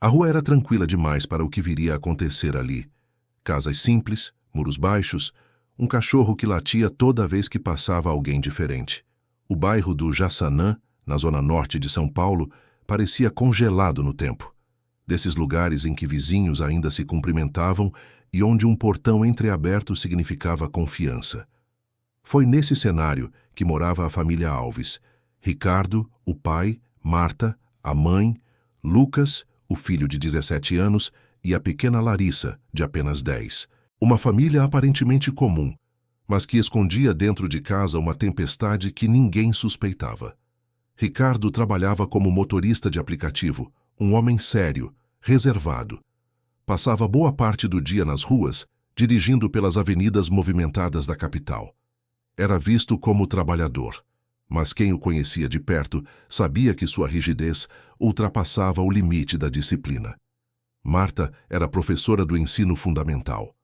A rua era tranquila demais para o que viria a acontecer ali. Casas simples, muros baixos, um cachorro que latia toda vez que passava alguém diferente. O bairro do Jaçanã, na zona norte de São Paulo, parecia congelado no tempo. Desses lugares em que vizinhos ainda se cumprimentavam e onde um portão entreaberto significava confiança. Foi nesse cenário que morava a família Alves. Ricardo, o pai, Marta, a mãe, Lucas, o filho de 17 anos, e a pequena Larissa, de apenas 10. Uma família aparentemente comum, mas que escondia dentro de casa uma tempestade que ninguém suspeitava. Ricardo trabalhava como motorista de aplicativo, um homem sério, reservado. Passava boa parte do dia nas ruas, dirigindo pelas avenidas movimentadas da capital. Era visto como trabalhador, mas quem o conhecia de perto sabia que sua rigidez ultrapassava o limite da disciplina. Marta era professora do ensino fundamental.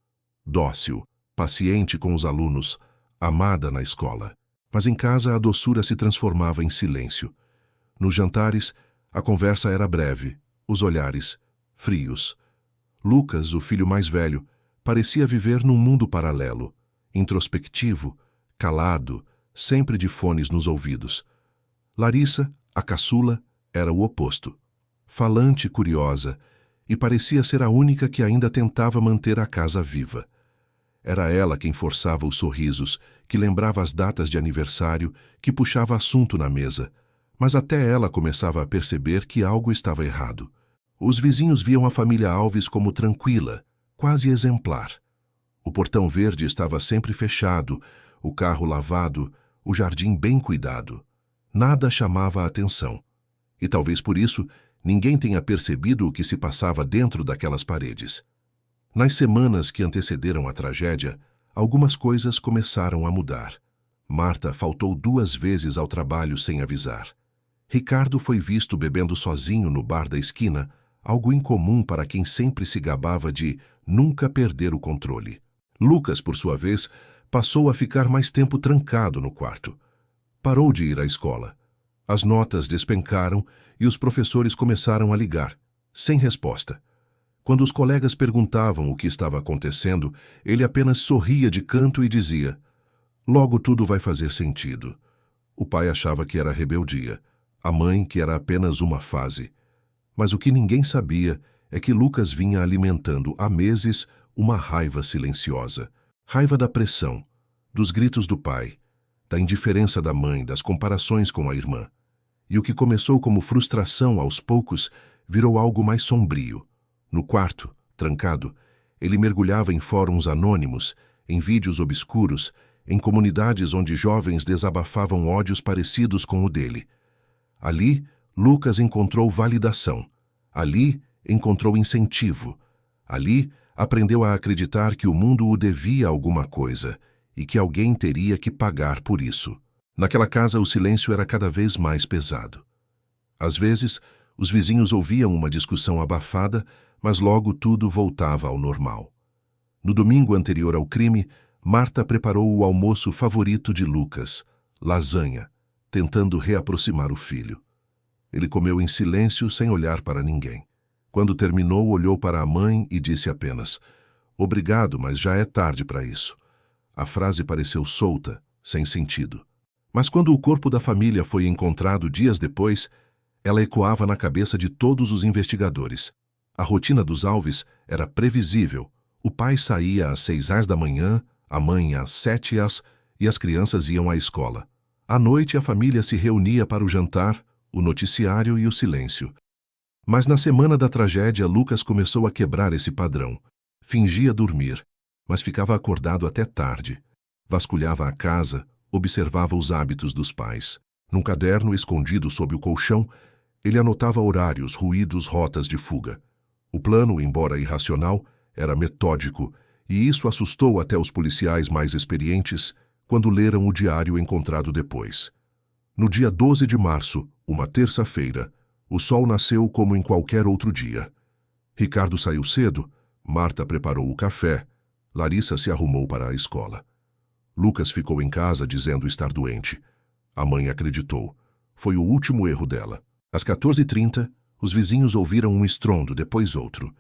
Dócil, paciente com os alunos, amada na escola. Mas em casa a doçura se transformava em silêncio. Nos jantares, a conversa era breve, os olhares frios. Lucas, o filho mais velho, parecia viver num mundo paralelo, introspectivo, calado, sempre de fones nos ouvidos. Larissa, a caçula, era o oposto. Falante e curiosa, e parecia ser a única que ainda tentava manter a casa viva. Era ela quem forçava os sorrisos, que lembrava as datas de aniversário, que puxava assunto na mesa, mas até ela começava a perceber que algo estava errado. Os vizinhos viam a família Alves como tranquila, quase exemplar. O portão verde estava sempre fechado, o carro lavado, o jardim bem cuidado. Nada chamava a atenção. E talvez por isso, ninguém tenha percebido o que se passava dentro daquelas paredes. Nas semanas que antecederam a tragédia, algumas coisas começaram a mudar. Marta faltou 2 vezes ao trabalho sem avisar. Ricardo foi visto bebendo sozinho no bar da esquina, algo incomum para quem sempre se gabava de nunca perder o controle. Lucas, por sua vez, passou a ficar mais tempo trancado no quarto. Parou de ir à escola. As notas despencaram e os professores começaram a ligar, sem resposta. Quando os colegas perguntavam o que estava acontecendo, ele apenas sorria de canto e dizia: "Logo tudo vai fazer sentido." O pai achava que era rebeldia, a mãe que era apenas uma fase. Mas o que ninguém sabia é que Lucas vinha alimentando há meses uma raiva silenciosa. Raiva da pressão, dos gritos do pai, da indiferença da mãe, das comparações com a irmã. E o que começou como frustração aos poucos virou algo mais sombrio. No quarto, trancado, ele mergulhava em fóruns anônimos, em vídeos obscuros, em comunidades onde jovens desabafavam ódios parecidos com o dele. Ali, Lucas encontrou validação. Ali, encontrou incentivo. Ali, aprendeu a acreditar que o mundo o devia alguma coisa e que alguém teria que pagar por isso. Naquela casa, o silêncio era cada vez mais pesado. Às vezes, os vizinhos ouviam uma discussão abafada, mas logo tudo voltava ao normal. No domingo anterior ao crime, Marta preparou o almoço favorito de Lucas, lasanha, tentando reaproximar o filho. Ele comeu em silêncio, sem olhar para ninguém. Quando terminou, olhou para a mãe e disse apenas: "Obrigado, mas já é tarde para isso." A frase pareceu solta, sem sentido. Mas quando o corpo da família foi encontrado dias depois, ela ecoava na cabeça de todos os investigadores. A rotina dos Alves era previsível. O pai saía às 6 da manhã, a mãe às 7 e as crianças iam à escola. À noite, a família se reunia para o jantar, o noticiário e o silêncio. Mas na semana da tragédia, Lucas começou a quebrar esse padrão. Fingia dormir, mas ficava acordado até tarde. Vasculhava a casa, observava os hábitos dos pais. Num caderno escondido sob o colchão, ele anotava horários, ruídos, rotas de fuga. O plano, embora irracional, era metódico, e isso assustou até os policiais mais experientes quando leram o diário encontrado depois. No dia 12 de março, uma terça-feira, o sol nasceu como em qualquer outro dia. Ricardo saiu cedo, Marta preparou o café, Larissa se arrumou para a escola. Lucas ficou em casa dizendo estar doente. A mãe acreditou. Foi o último erro dela. Às 14h30, Os vizinhos ouviram um estrondo, depois outro.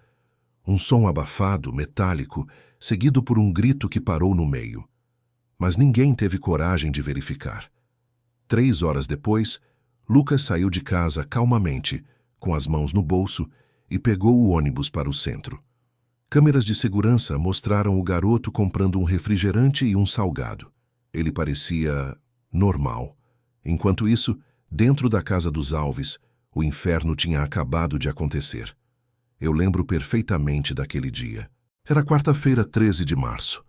Um som abafado, metálico, seguido por um grito que parou no meio. Mas ninguém teve coragem de verificar. 3 horas depois, Lucas saiu de casa calmamente, com as mãos no bolso, e pegou o ônibus para o centro. Câmeras de segurança mostraram o garoto comprando um refrigerante e um salgado. Ele parecia normal. Enquanto isso, dentro da casa dos Alves, o inferno tinha acabado de acontecer. Eu lembro perfeitamente daquele dia. Era quarta-feira, 13 de março.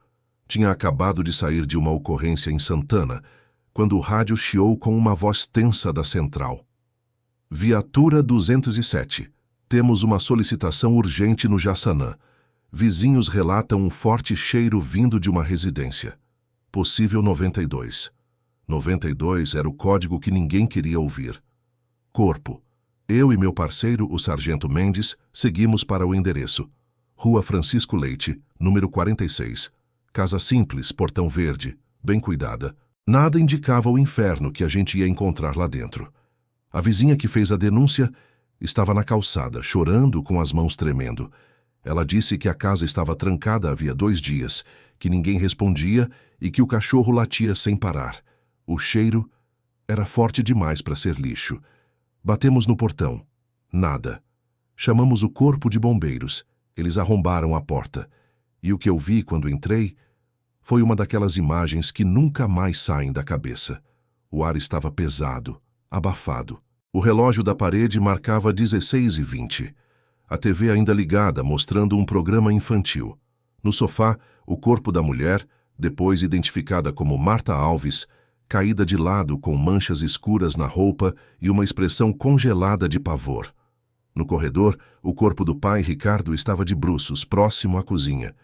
Tinha acabado de sair de uma ocorrência em Santana, quando o rádio chiou com uma voz tensa da central. Viatura 207. Temos uma solicitação urgente no Jaçanã. Vizinhos relatam um forte cheiro vindo de uma residência. Possível 92. 92 era o código que ninguém queria ouvir. Corpo. Eu e meu parceiro, o sargento Mendes, seguimos para o endereço. Rua Francisco Leite, número 46. Casa simples, portão verde, bem cuidada. Nada indicava o inferno que a gente ia encontrar lá dentro. A vizinha que fez a denúncia estava na calçada, chorando com as mãos tremendo. Ela disse que a casa estava trancada havia 2 dias, que ninguém respondia e que o cachorro latia sem parar. O cheiro era forte demais para ser lixo. Batemos no portão. Nada. Chamamos o corpo de bombeiros. Eles arrombaram a porta. E o que eu vi quando entrei foi uma daquelas imagens que nunca mais saem da cabeça. O ar estava pesado, abafado. O relógio da parede marcava 16h20. A TV ainda ligada, mostrando um programa infantil. No sofá, o corpo da mulher, depois identificada como Marta Alves, caída de lado com manchas escuras na roupa e uma expressão congelada de pavor. No corredor, o corpo do pai, Ricardo, estava de bruços, próximo à cozinha.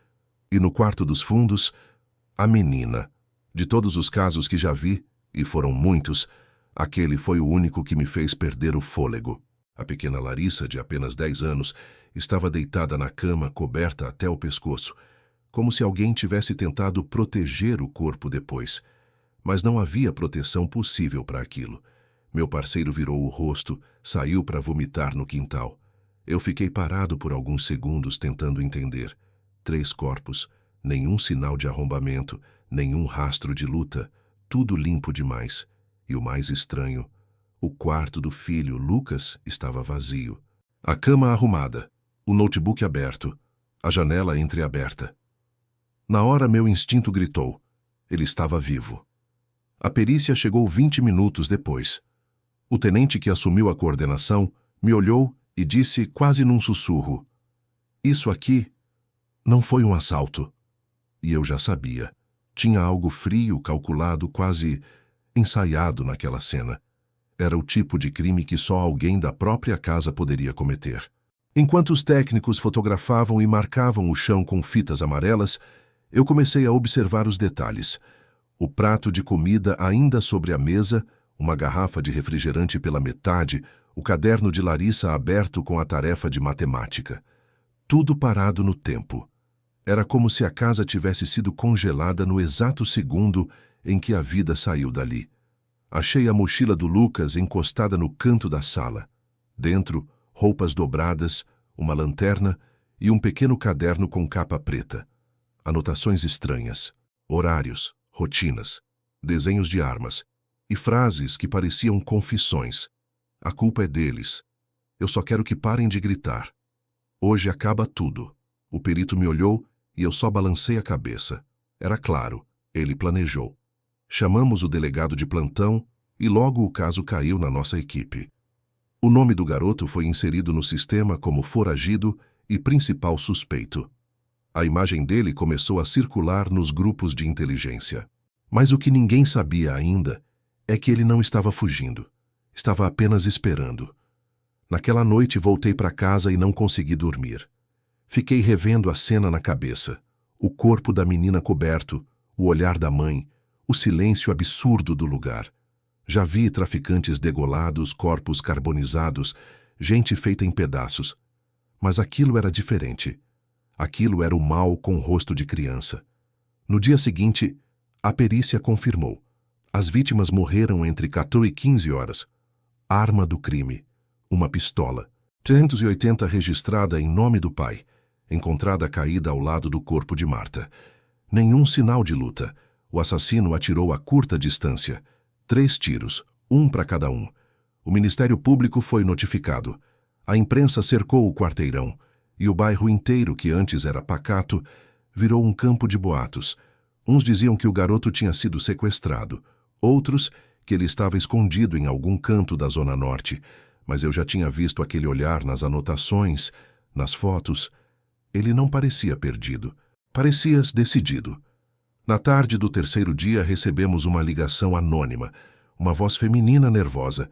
E no quarto dos fundos, a menina. De todos os casos que já vi, e foram muitos, aquele foi o único que me fez perder o fôlego. A pequena Larissa, de apenas 10 anos, estava deitada na cama, coberta até o pescoço, como se alguém tivesse tentado proteger o corpo depois. Mas não havia proteção possível para aquilo. Meu parceiro virou o rosto, saiu para vomitar no quintal. Eu fiquei parado por alguns segundos tentando entender. 3 corpos, nenhum sinal de arrombamento, nenhum rastro de luta, tudo limpo demais. E o mais estranho, o quarto do filho, Lucas, estava vazio. A cama arrumada, o notebook aberto, a janela entreaberta. Na hora meu instinto gritou. Ele estava vivo. A perícia chegou 20 minutos depois. O tenente que assumiu a coordenação me olhou e disse quase num sussurro: "Isso aqui não foi um assalto." E eu já sabia. Tinha algo frio, calculado, quase ensaiado naquela cena. Era o tipo de crime que só alguém da própria casa poderia cometer. Enquanto os técnicos fotografavam e marcavam o chão com fitas amarelas, eu comecei a observar os detalhes. O prato de comida ainda sobre a mesa, uma garrafa de refrigerante pela metade, o caderno de Larissa aberto com a tarefa de matemática. Tudo parado no tempo. Era como se a casa tivesse sido congelada no exato segundo em que a vida saiu dali. Achei a mochila do Lucas encostada no canto da sala. Dentro, roupas dobradas, uma lanterna e um pequeno caderno com capa preta. Anotações estranhas, horários, rotinas, desenhos de armas e frases que pareciam confissões. A culpa é deles. Eu só quero que parem de gritar. Hoje acaba tudo. O perito me olhou e eu só balancei a cabeça. Era claro, ele planejou. Chamamos o delegado de plantão e logo o caso caiu na nossa equipe. O nome do garoto foi inserido no sistema como foragido e principal suspeito. A imagem dele começou a circular nos grupos de inteligência. Mas o que ninguém sabia ainda é que ele não estava fugindo. Estava apenas esperando. Naquela noite voltei para casa e não consegui dormir. Fiquei revendo a cena na cabeça. O corpo da menina coberto, o olhar da mãe, o silêncio absurdo do lugar. Já vi traficantes degolados, corpos carbonizados, gente feita em pedaços. Mas aquilo era diferente. Aquilo era o mal com rosto de criança. No dia seguinte, a perícia confirmou. As vítimas morreram entre 14 e 15 horas. Arma do crime. Uma pistola. 380 registrada em nome do pai, encontrada caída ao lado do corpo de Marta. Nenhum sinal de luta. O assassino atirou a curta distância. 3 tiros, um para cada um. O Ministério Público foi notificado. A imprensa cercou o quarteirão, e o bairro inteiro, que antes era pacato, virou um campo de boatos. Uns diziam que o garoto tinha sido sequestrado, outros que ele estava escondido em algum canto da Zona Norte, mas eu já tinha visto aquele olhar nas anotações, nas fotos. Ele não parecia perdido, parecia decidido. Na tarde do terceiro dia recebemos uma ligação anônima, uma voz feminina nervosa.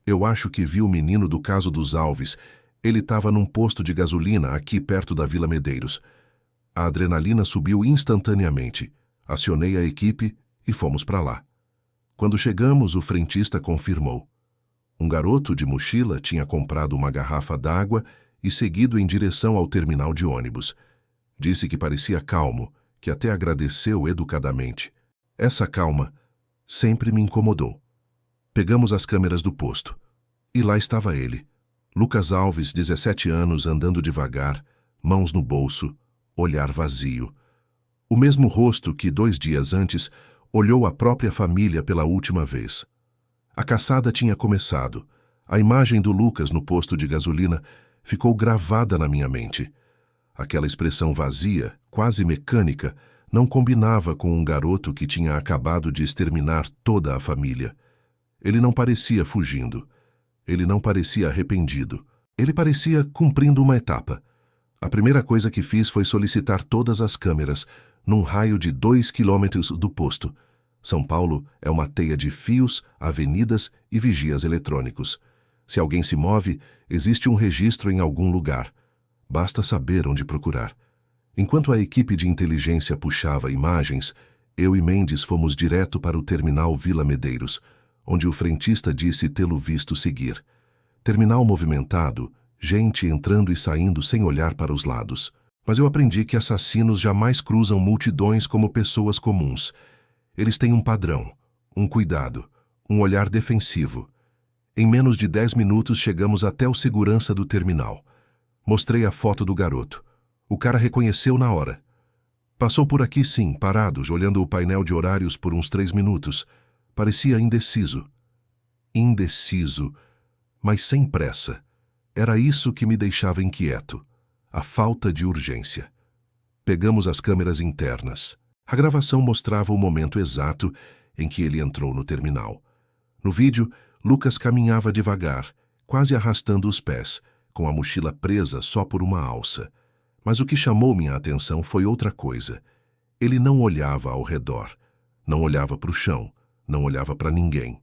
Eu acho que vi o menino do caso dos Alves. Ele estava num posto de gasolina aqui perto da Vila Medeiros. A adrenalina subiu instantaneamente. Acionei a equipe e fomos para lá. Quando chegamos, o frentista confirmou. Um garoto de mochila tinha comprado uma garrafa d'água e seguido em direção ao terminal de ônibus. Disse que parecia calmo, que até agradeceu educadamente. Essa calma sempre me incomodou. Pegamos as câmeras do posto. E lá estava ele. Lucas Alves, 17 anos, andando devagar, mãos no bolso, olhar vazio. O mesmo rosto que 2 dias antes olhou a própria família pela última vez. A caçada tinha começado. A imagem do Lucas no posto de gasolina ficou gravada na minha mente. Aquela expressão vazia, quase mecânica, não combinava com um garoto que tinha acabado de exterminar toda a família. Ele não parecia fugindo. Ele não parecia arrependido. Ele parecia cumprindo uma etapa. A primeira coisa que fiz foi solicitar todas as câmeras, num raio de 2 quilômetros do posto. São Paulo é uma teia de fios, avenidas e vigias eletrônicos. Se alguém se move, existe um registro em algum lugar. Basta saber onde procurar. Enquanto a equipe de inteligência puxava imagens, eu e Mendes fomos direto para o terminal Vila Medeiros, onde o frentista disse tê-lo visto seguir. Terminal movimentado, gente entrando e saindo sem olhar para os lados. Mas eu aprendi que assassinos jamais cruzam multidões como pessoas comuns. Eles têm um padrão, um cuidado, um olhar defensivo. Em menos de 10 minutos chegamos até o segurança do terminal. Mostrei a foto do garoto. O cara reconheceu na hora. Passou por aqui sim, parados, olhando o painel de horários por uns 3 minutos. Parecia indeciso. Indeciso, mas sem pressa. Era isso que me deixava inquieto. A falta de urgência. Pegamos as câmeras internas. A gravação mostrava o momento exato em que ele entrou no terminal. No vídeo, Lucas caminhava devagar, quase arrastando os pés, com a mochila presa só por uma alça. Mas o que chamou minha atenção foi outra coisa. Ele não olhava ao redor, não olhava para o chão, não olhava para ninguém.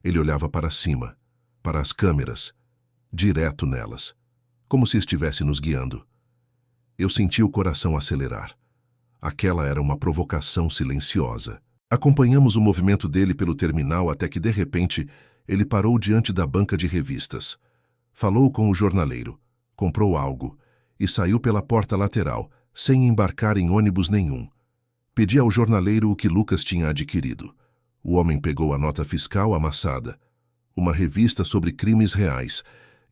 Ele olhava para cima, para as câmeras, direto nelas, como se estivesse nos guiando. Eu senti o coração acelerar. Aquela era uma provocação silenciosa. Acompanhamos o movimento dele pelo terminal até que, de repente, ele parou diante da banca de revistas. Falou com o jornaleiro, comprou algo e saiu pela porta lateral, sem embarcar em ônibus nenhum. Pedi ao jornaleiro o que Lucas tinha adquirido. O homem pegou a nota fiscal amassada, uma revista sobre crimes reais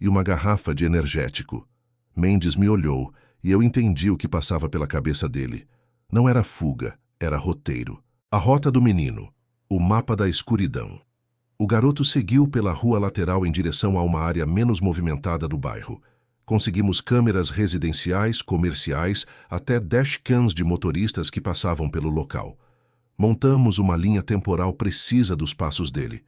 e uma garrafa de energético. Mendes me olhou e eu entendi o que passava pela cabeça dele. Não era fuga, era roteiro. A rota do menino, o mapa da escuridão. O garoto seguiu pela rua lateral em direção a uma área menos movimentada do bairro. Conseguimos câmeras residenciais, comerciais, até dashcams de motoristas que passavam pelo local. Montamos uma linha temporal precisa dos passos dele.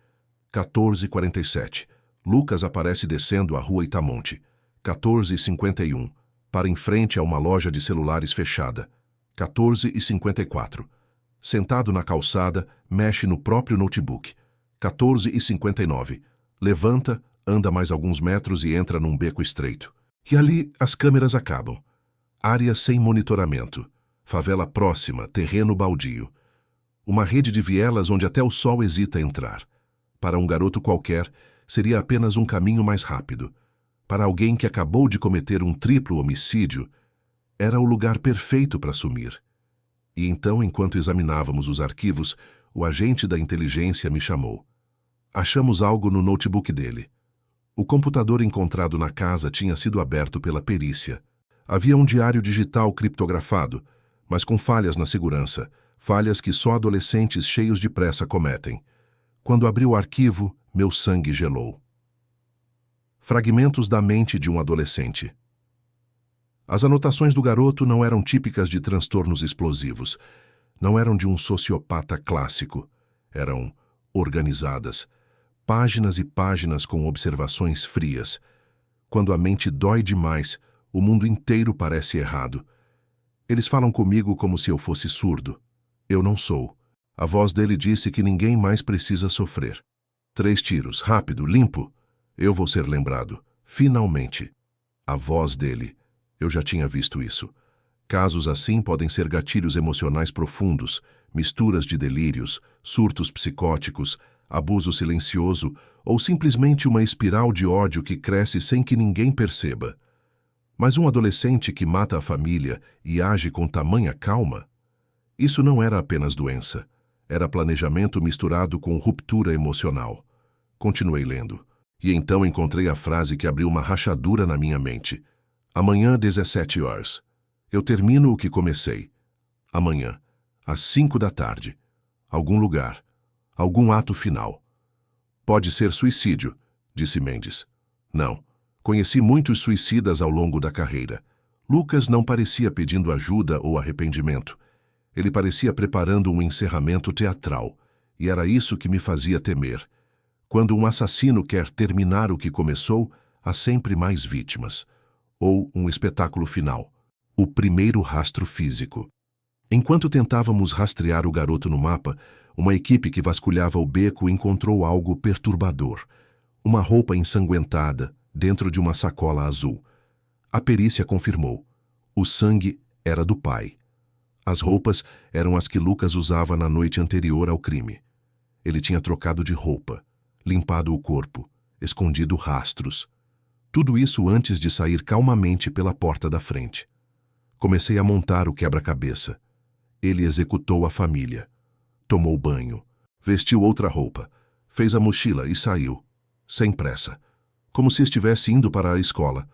14h47. Lucas aparece descendo a rua Itamonte. 14h51. Para em frente a uma loja de celulares fechada. 14h54. Sentado na calçada, mexe no próprio notebook. 14h59. Levanta, anda mais alguns metros e entra num beco estreito. E ali as câmeras acabam. Área sem monitoramento. Favela próxima, terreno baldio. Uma rede de vielas onde até o sol hesita entrar. Para um garoto qualquer, seria apenas um caminho mais rápido. Para alguém que acabou de cometer um triplo homicídio, era o lugar perfeito para sumir. E então, enquanto examinávamos os arquivos, o agente da inteligência me chamou. Achamos algo no notebook dele. O computador encontrado na casa tinha sido aberto pela perícia. Havia um diário digital criptografado, mas com falhas na segurança, falhas que só adolescentes cheios de pressa cometem. Quando abri o arquivo, meu sangue gelou. Fragmentos da mente de um adolescente. As anotações do garoto não eram típicas de transtornos explosivos. Não eram de um sociopata clássico. Eram organizadas. Páginas e páginas com observações frias. Quando a mente dói demais, o mundo inteiro parece errado. Eles falam comigo como se eu fosse surdo. Eu não sou. A voz dele disse que ninguém mais precisa sofrer. 3 tiros, rápido, limpo. Eu vou ser lembrado. Finalmente. A voz dele. Eu já tinha visto isso. Casos assim podem ser gatilhos emocionais profundos, misturas de delírios, surtos psicóticos, abuso silencioso ou simplesmente uma espiral de ódio que cresce sem que ninguém perceba. Mas um adolescente que mata a família e age com tamanha calma? Isso não era apenas doença. Era planejamento misturado com ruptura emocional. Continuei lendo. E então encontrei a frase que abriu uma rachadura na minha mente. Amanhã, 17 horas. Eu termino o que comecei. Amanhã, às 5 da tarde. Algum lugar. Algum ato final. Pode ser suicídio, disse Mendes. Não. Conheci muitos suicidas ao longo da carreira. Lucas não parecia pedindo ajuda ou arrependimento. Ele parecia preparando um encerramento teatral. E era isso que me fazia temer. Quando um assassino quer terminar o que começou, há sempre mais vítimas. Ou um espetáculo final. O primeiro rastro físico. Enquanto tentávamos rastrear o garoto no mapa, uma equipe que vasculhava o beco encontrou algo perturbador. Uma roupa ensanguentada, dentro de uma sacola azul. A perícia confirmou. O sangue era do pai. As roupas eram as que Lucas usava na noite anterior ao crime. Ele tinha trocado de roupa, limpado o corpo, escondido rastros. Tudo isso antes de sair calmamente pela porta da frente. Comecei a montar o quebra-cabeça. Ele executou a família. Tomou banho, vestiu outra roupa, fez a mochila e saiu, sem pressa, como se estivesse indo para a escola.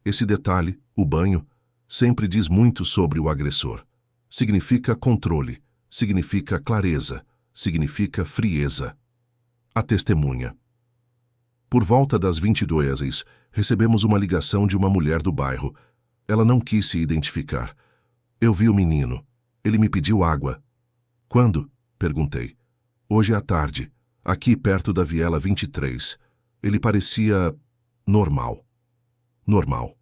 Esse detalhe, o banho, sempre diz muito sobre o agressor. Significa controle, significa clareza, significa frieza. A testemunha. Por volta das 22h, recebemos uma ligação de uma mulher do bairro. Ela não quis se identificar. Eu vi o menino. Ele me pediu água. Quando? Perguntei. Hoje à tarde, aqui perto da Viela 23. Ele parecia normal. Normal.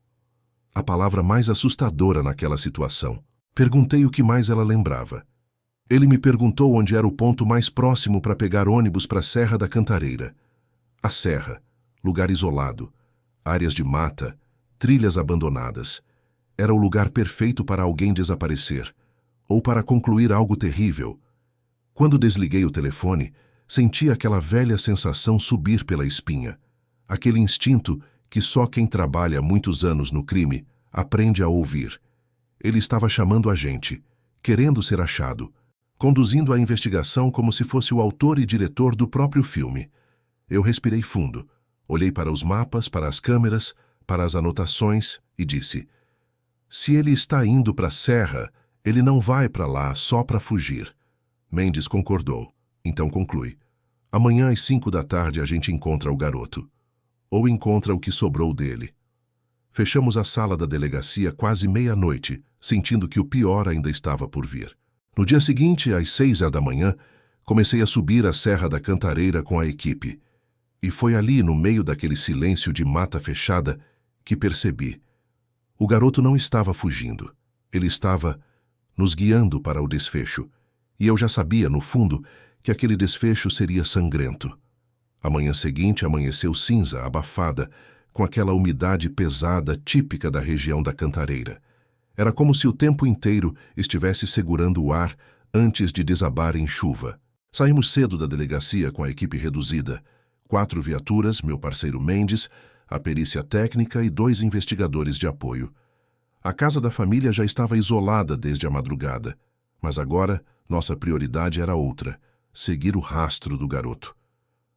A palavra mais assustadora naquela situação. Perguntei o que mais ela lembrava. Ele me perguntou onde era o ponto mais próximo para pegar ônibus para a Serra da Cantareira. A serra, lugar isolado, áreas de mata, trilhas abandonadas. Era o lugar perfeito para alguém desaparecer, ou para concluir algo terrível. Quando desliguei o telefone, senti aquela velha sensação subir pela espinha. Aquele instinto que só quem trabalha muitos anos no crime aprende a ouvir. Ele estava chamando a gente, querendo ser achado, conduzindo a investigação como se fosse o autor e diretor do próprio filme. Eu respirei fundo, olhei para os mapas, para as câmeras, para as anotações e disse: se ele está indo para a serra, ele não vai para lá só para fugir. Mendes concordou. Então conclui. Amanhã às 5 da tarde a gente encontra o garoto. Ou encontra o que sobrou dele. Fechamos a sala da delegacia quase meia-noite, sentindo que o pior ainda estava por vir. No dia seguinte, às 6 da manhã, comecei a subir a Serra da Cantareira com a equipe. E foi ali, no meio daquele silêncio de mata fechada, que percebi. O garoto não estava fugindo. Ele estava nos guiando para o desfecho. E eu já sabia, no fundo, que aquele desfecho seria sangrento. A manhã seguinte amanheceu cinza, abafada, com aquela umidade pesada típica da região da Cantareira. Era como se o tempo inteiro estivesse segurando o ar antes de desabar em chuva. Saímos cedo da delegacia com a equipe reduzida. 4 viaturas, meu parceiro Mendes, a perícia técnica e 2 investigadores de apoio. A casa da família já estava isolada desde a madrugada, mas agora nossa prioridade era outra: seguir o rastro do garoto.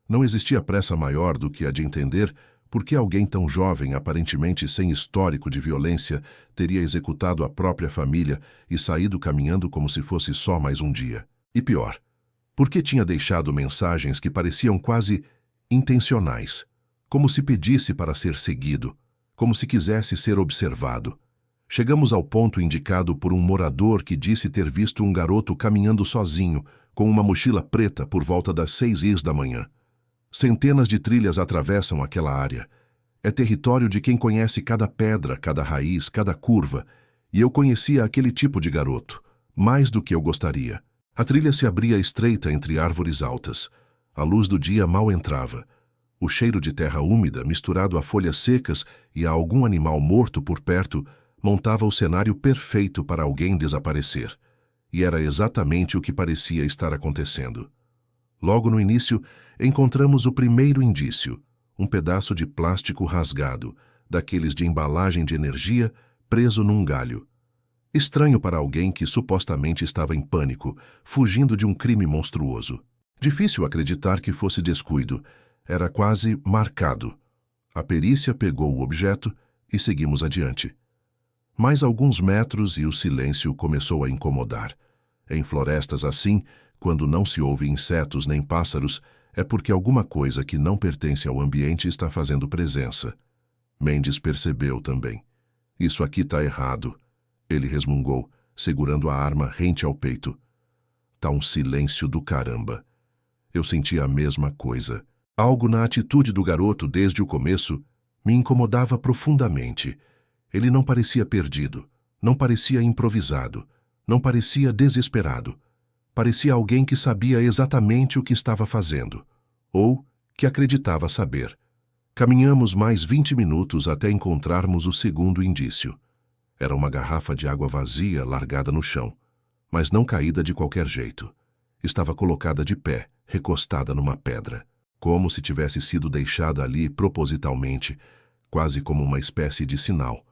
Não existia pressa maior do que a de entender Por que alguém tão jovem, aparentemente sem histórico de violência, teria executado a própria família e saído caminhando como se fosse só mais um dia? E pior, por que tinha deixado mensagens que pareciam quase intencionais, como se pedisse para ser seguido, como se quisesse ser observado? Chegamos ao ponto indicado por um morador que disse ter visto um garoto caminhando sozinho, com uma mochila preta por volta das 6h da manhã. Centenas de trilhas atravessam aquela área. É território de quem conhece cada pedra, cada raiz, cada curva, e eu conhecia aquele tipo de garoto, mais do que eu gostaria. A trilha se abria estreita entre árvores altas. A luz do dia mal entrava. O cheiro de terra úmida, misturado a folhas secas e a algum animal morto por perto, montava o cenário perfeito para alguém desaparecer. E era exatamente o que parecia estar acontecendo. Logo no início, encontramos o primeiro indício, um pedaço de plástico rasgado, daqueles de embalagem de energia, preso num galho. Estranho para alguém que supostamente estava em pânico, fugindo de um crime monstruoso. Difícil acreditar que fosse descuido. Era quase marcado. A perícia pegou o objeto e seguimos adiante. Mais alguns metros e o silêncio começou a incomodar. Em florestas assim, quando não se ouve insetos nem pássaros, é porque alguma coisa que não pertence ao ambiente está fazendo presença. Mendes percebeu também. Isso aqui está errado. Ele resmungou, segurando a arma rente ao peito. Tá um silêncio do caramba. Eu senti a mesma coisa. Algo na atitude do garoto desde o começo me incomodava profundamente. Ele não parecia perdido, não parecia improvisado, não parecia desesperado. Parecia alguém que sabia exatamente o que estava fazendo, ou que acreditava saber. Caminhamos mais 20 minutos até encontrarmos o segundo indício. Era uma garrafa de água vazia largada no chão, mas não caída de qualquer jeito. Estava colocada de pé, recostada numa pedra, como se tivesse sido deixada ali propositalmente, quase como uma espécie de sinal.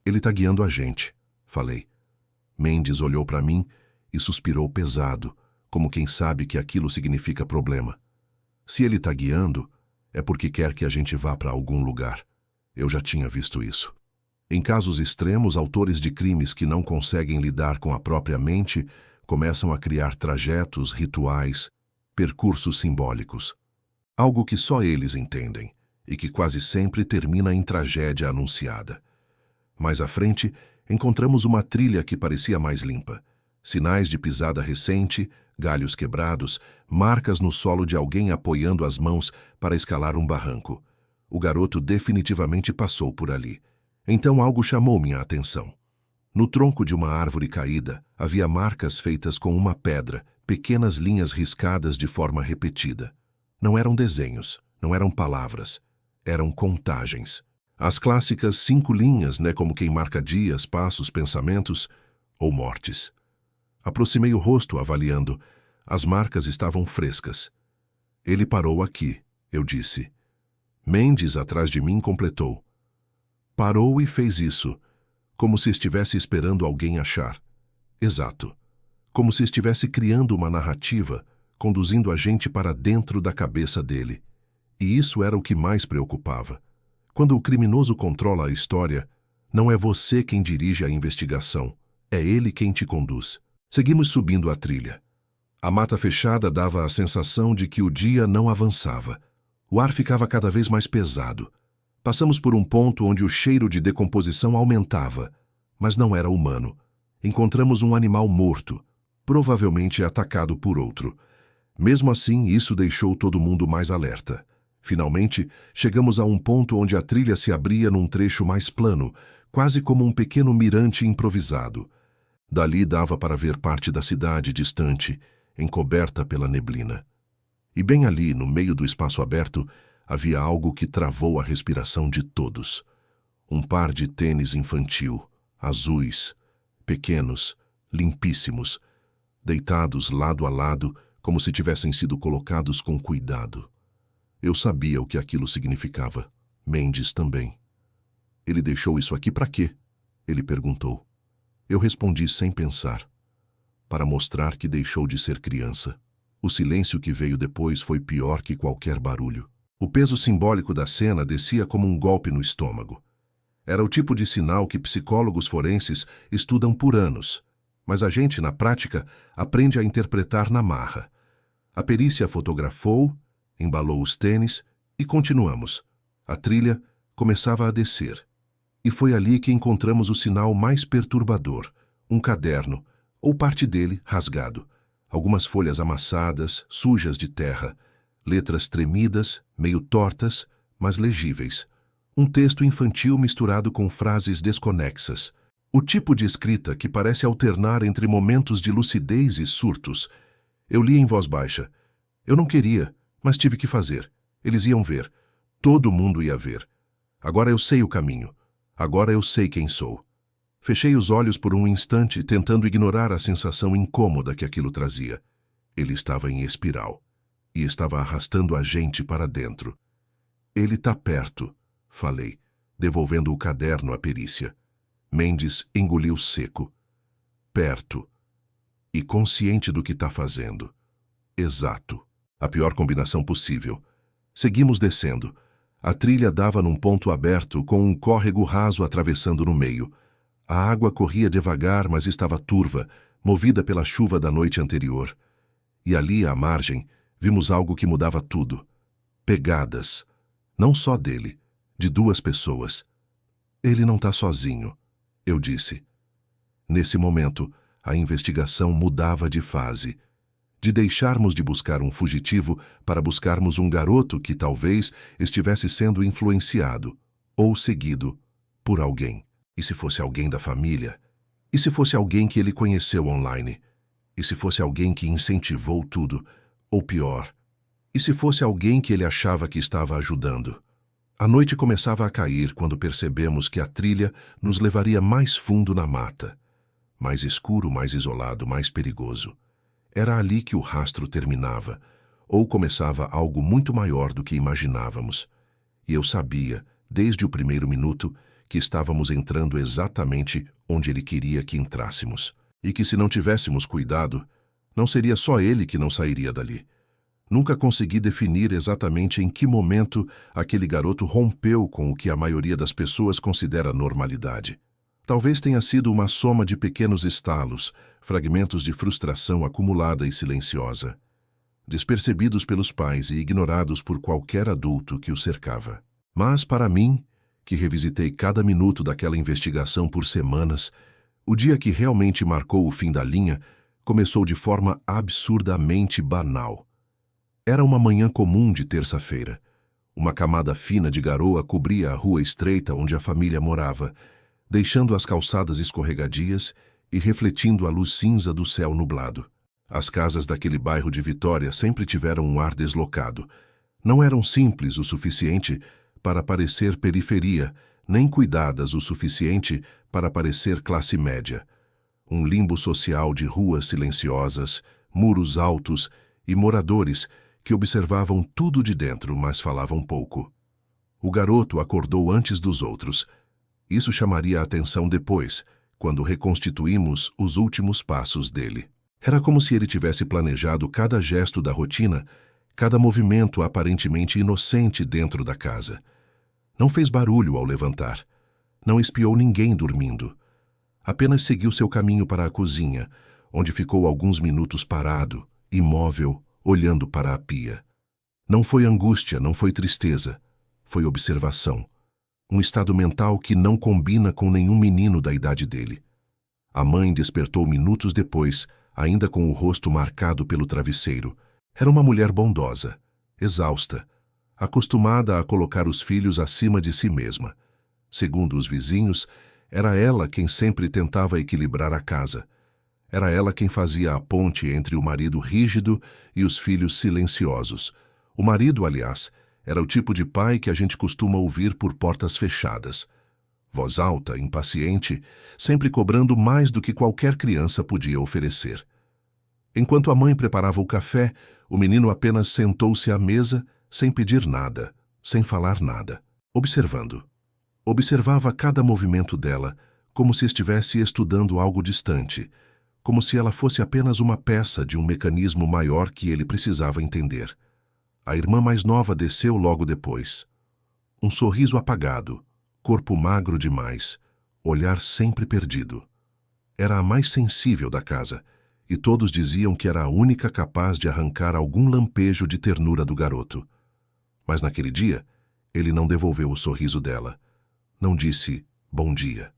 Ele está guiando a gente, falei. Mendes olhou para mim e suspirou pesado, como quem sabe que aquilo significa problema. Se ele está guiando, é porque quer que a gente vá para algum lugar. Eu já tinha visto isso. Em casos extremos, autores de crimes que não conseguem lidar com a própria mente começam a criar trajetos, rituais, percursos simbólicos. Algo que só eles entendem e que quase sempre termina em tragédia anunciada. Mais à frente, encontramos uma trilha que parecia mais limpa. Sinais de pisada recente, galhos quebrados, marcas no solo de alguém apoiando as mãos para escalar um barranco. O garoto definitivamente passou por ali. Então algo chamou minha atenção. No tronco de uma árvore caída, havia marcas feitas com uma pedra, pequenas linhas riscadas de forma repetida. Não eram desenhos, não eram palavras, eram contagens. As clássicas 5 linhas, como quem marca dias, passos, pensamentos ou mortes. Aproximei o rosto, avaliando. As marcas estavam frescas. Ele parou aqui, eu disse. Mendes, atrás de mim, completou. Parou e fez isso, como se estivesse esperando alguém achar. Exato. Como se estivesse criando uma narrativa, conduzindo a gente para dentro da cabeça dele. E isso era o que mais preocupava. Quando o criminoso controla a história, não é você quem dirige a investigação, é ele quem te conduz. Seguimos subindo a trilha. A mata fechada dava a sensação de que o dia não avançava. O ar ficava cada vez mais pesado. Passamos por um ponto onde o cheiro de decomposição aumentava, mas não era humano. Encontramos um animal morto, provavelmente atacado por outro. Mesmo assim, isso deixou todo mundo mais alerta. Finalmente, chegamos a um ponto onde a trilha se abria num trecho mais plano, quase como um pequeno mirante improvisado. Dali dava para ver parte da cidade distante, encoberta pela neblina. E bem ali, no meio do espaço aberto, havia algo que travou a respiração de todos. Um par de tênis infantil, azuis, pequenos, limpíssimos, deitados lado a lado, como se tivessem sido colocados com cuidado. Eu sabia o que aquilo significava. Mendes também. Ele deixou isso aqui para quê? Ele perguntou. Eu respondi sem pensar. Para mostrar que deixou de ser criança. O silêncio que veio depois foi pior que qualquer barulho. O peso simbólico da cena descia como um golpe no estômago. Era o tipo de sinal que psicólogos forenses estudam por anos, mas a gente, na prática, aprende a interpretar na marra. A perícia fotografou, embalou os tênis e continuamos. A trilha começava a descer. E foi ali que encontramos o sinal mais perturbador, um caderno, ou parte dele rasgado. Algumas folhas amassadas, sujas de terra, letras tremidas, meio tortas, mas legíveis. Um texto infantil misturado com frases desconexas. O tipo de escrita que parece alternar entre momentos de lucidez e surtos. Eu li em voz baixa. Eu não queria, mas tive que fazer. Eles iam ver. Todo mundo ia ver. Agora eu sei o caminho. Agora eu sei quem sou. Fechei os olhos por um instante, tentando ignorar a sensação incômoda que aquilo trazia. Ele estava em espiral e estava arrastando a gente para dentro. Ele está perto, falei, devolvendo o caderno à perícia. Mendes engoliu seco. Perto. E consciente do que está fazendo. Exato. A pior combinação possível. Seguimos descendo. A trilha dava num ponto aberto, com um córrego raso atravessando no meio. A água corria devagar, mas estava turva, movida pela chuva da noite anterior. E ali, à margem, vimos algo que mudava tudo. Pegadas. Não só dele, de duas pessoas. Ele não está sozinho, eu disse. Nesse momento, a investigação mudava de fase. De deixarmos de buscar um fugitivo para buscarmos um garoto que talvez estivesse sendo influenciado ou seguido por alguém. E se fosse alguém da família? E se fosse alguém que ele conheceu online? E se fosse alguém que incentivou tudo? Ou pior, e se fosse alguém que ele achava que estava ajudando? A noite começava a cair quando percebemos que a trilha nos levaria mais fundo na mata. Mais escuro, mais isolado, mais perigoso. Era ali que o rastro terminava, ou começava algo muito maior do que imaginávamos. E eu sabia, desde o primeiro minuto, que estávamos entrando exatamente onde ele queria que entrássemos. E que se não tivéssemos cuidado, não seria só ele que não sairia dali. Nunca consegui definir exatamente em que momento aquele garoto rompeu com o que a maioria das pessoas considera normalidade. Talvez tenha sido uma soma de pequenos estalos, fragmentos de frustração acumulada e silenciosa, despercebidos pelos pais e ignorados por qualquer adulto que o cercava. Mas, para mim, que revisitei cada minuto daquela investigação por semanas, o dia que realmente marcou o fim da linha começou de forma absurdamente banal. Era uma manhã comum de terça-feira. Uma camada fina de garoa cobria a rua estreita onde a família morava, deixando as calçadas escorregadias e refletindo a luz cinza do céu nublado. As casas daquele bairro de Vitória sempre tiveram um ar deslocado. Não eram simples o suficiente para parecer periferia, nem cuidadas o suficiente para parecer classe média. Um limbo social de ruas silenciosas, muros altos e moradores que observavam tudo de dentro, mas falavam pouco. O garoto acordou antes dos outros. Isso chamaria a atenção depois, quando reconstituímos os últimos passos dele. Era como se ele tivesse planejado cada gesto da rotina, cada movimento aparentemente inocente dentro da casa. Não fez barulho ao levantar. Não espiou ninguém dormindo. Apenas seguiu seu caminho para a cozinha, onde ficou alguns minutos parado, imóvel, olhando para a pia. Não foi angústia, não foi tristeza. Foi observação. Um estado mental que não combina com nenhum menino da idade dele. A mãe despertou minutos depois, ainda com o rosto marcado pelo travesseiro. Era uma mulher bondosa, exausta, acostumada a colocar os filhos acima de si mesma. Segundo os vizinhos, era ela quem sempre tentava equilibrar a casa. Era ela quem fazia a ponte entre o marido rígido e os filhos silenciosos. O marido, aliás, era o tipo de pai que a gente costuma ouvir por portas fechadas. Voz alta, impaciente, sempre cobrando mais do que qualquer criança podia oferecer. Enquanto a mãe preparava o café, o menino apenas sentou-se à mesa, sem pedir nada, sem falar nada, observando. Observava cada movimento dela, como se estivesse estudando algo distante, como se ela fosse apenas uma peça de um mecanismo maior que ele precisava entender. A irmã mais nova desceu logo depois. Um sorriso apagado, corpo magro demais, olhar sempre perdido. Era a mais sensível da casa, e todos diziam que era a única capaz de arrancar algum lampejo de ternura do garoto. Mas naquele dia, ele não devolveu o sorriso dela. Não disse bom dia.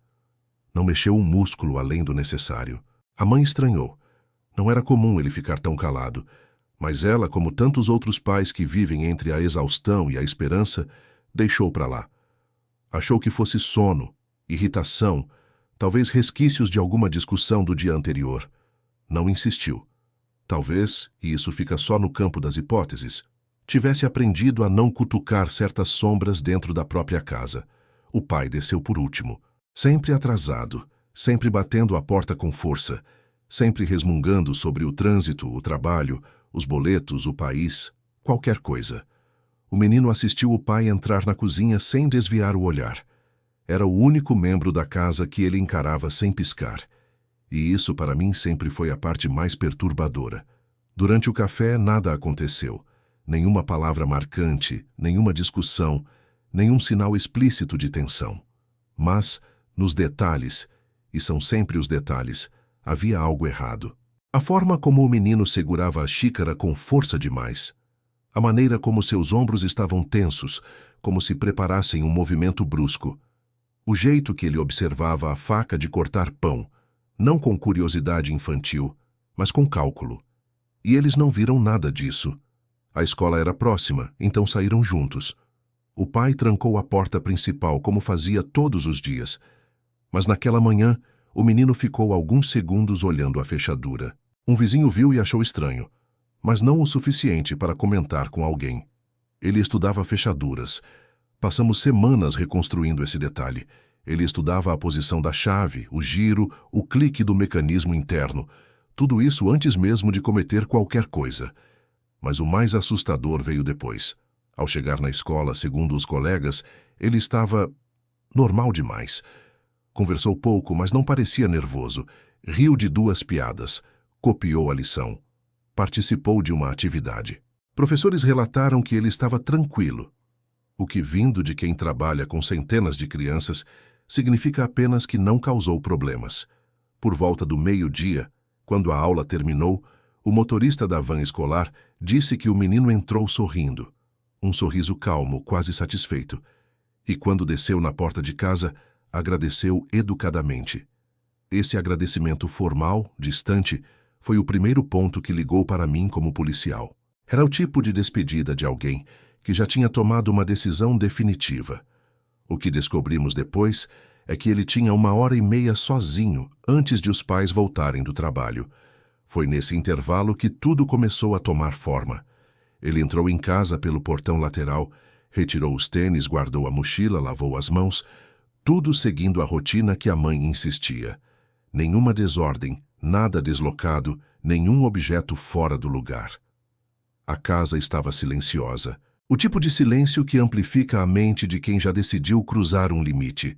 Não mexeu um músculo além do necessário. A mãe estranhou. Não era comum ele ficar tão calado, mas ela, como tantos outros pais que vivem entre a exaustão e a esperança, deixou para lá. Achou que fosse sono, irritação, talvez resquícios de alguma discussão do dia anterior. Não insistiu. Talvez, e isso fica só no campo das hipóteses, tivesse aprendido a não cutucar certas sombras dentro da própria casa. O pai desceu por último, sempre atrasado, sempre batendo a porta com força, sempre resmungando sobre o trânsito, o trabalho, os boletos, o país, qualquer coisa. O menino assistiu o pai entrar na cozinha sem desviar o olhar. Era o único membro da casa que ele encarava sem piscar. E isso, para mim, sempre foi a parte mais perturbadora. Durante o café, nada aconteceu. Nenhuma palavra marcante, nenhuma discussão, nenhum sinal explícito de tensão. Mas, nos detalhes, e são sempre os detalhes, havia algo errado. A forma como o menino segurava a xícara com força demais. A maneira como seus ombros estavam tensos, como se preparassem um movimento brusco. O jeito que ele observava a faca de cortar pão, não com curiosidade infantil, mas com cálculo. E eles não viram nada disso. A escola era próxima, então saíram juntos. O pai trancou a porta principal, como fazia todos os dias. Mas naquela manhã, o menino ficou alguns segundos olhando a fechadura. Um vizinho viu e achou estranho, mas não o suficiente para comentar com alguém. Ele estudava fechaduras. Passamos semanas reconstruindo esse detalhe. Ele estudava a posição da chave, o giro, o clique do mecanismo interno. Tudo isso antes mesmo de cometer qualquer coisa. Mas o mais assustador veio depois. Ao chegar na escola, segundo os colegas, ele estava normal demais. Conversou pouco, mas não parecia nervoso. Riu de 2 piadas. Copiou a lição. Participou de uma atividade. Professores relataram que ele estava tranquilo. O que, vindo de quem trabalha com centenas de crianças, significa apenas que não causou problemas. Por volta do meio-dia, quando a aula terminou, o motorista da van escolar disse que o menino entrou sorrindo. Um sorriso calmo, quase satisfeito. E quando desceu na porta de casa, agradeceu educadamente. Esse agradecimento formal, distante, foi o primeiro ponto que ligou para mim como policial. Era o tipo de despedida de alguém que já tinha tomado uma decisão definitiva. O que descobrimos depois é que ele tinha 1h30 sozinho antes de os pais voltarem do trabalho. Foi nesse intervalo que tudo começou a tomar forma. Ele entrou em casa pelo portão lateral, retirou os tênis, guardou a mochila, lavou as mãos, tudo seguindo a rotina que a mãe insistia. Nenhuma desordem, nada deslocado, nenhum objeto fora do lugar. A casa estava silenciosa. O tipo de silêncio que amplifica a mente de quem já decidiu cruzar um limite.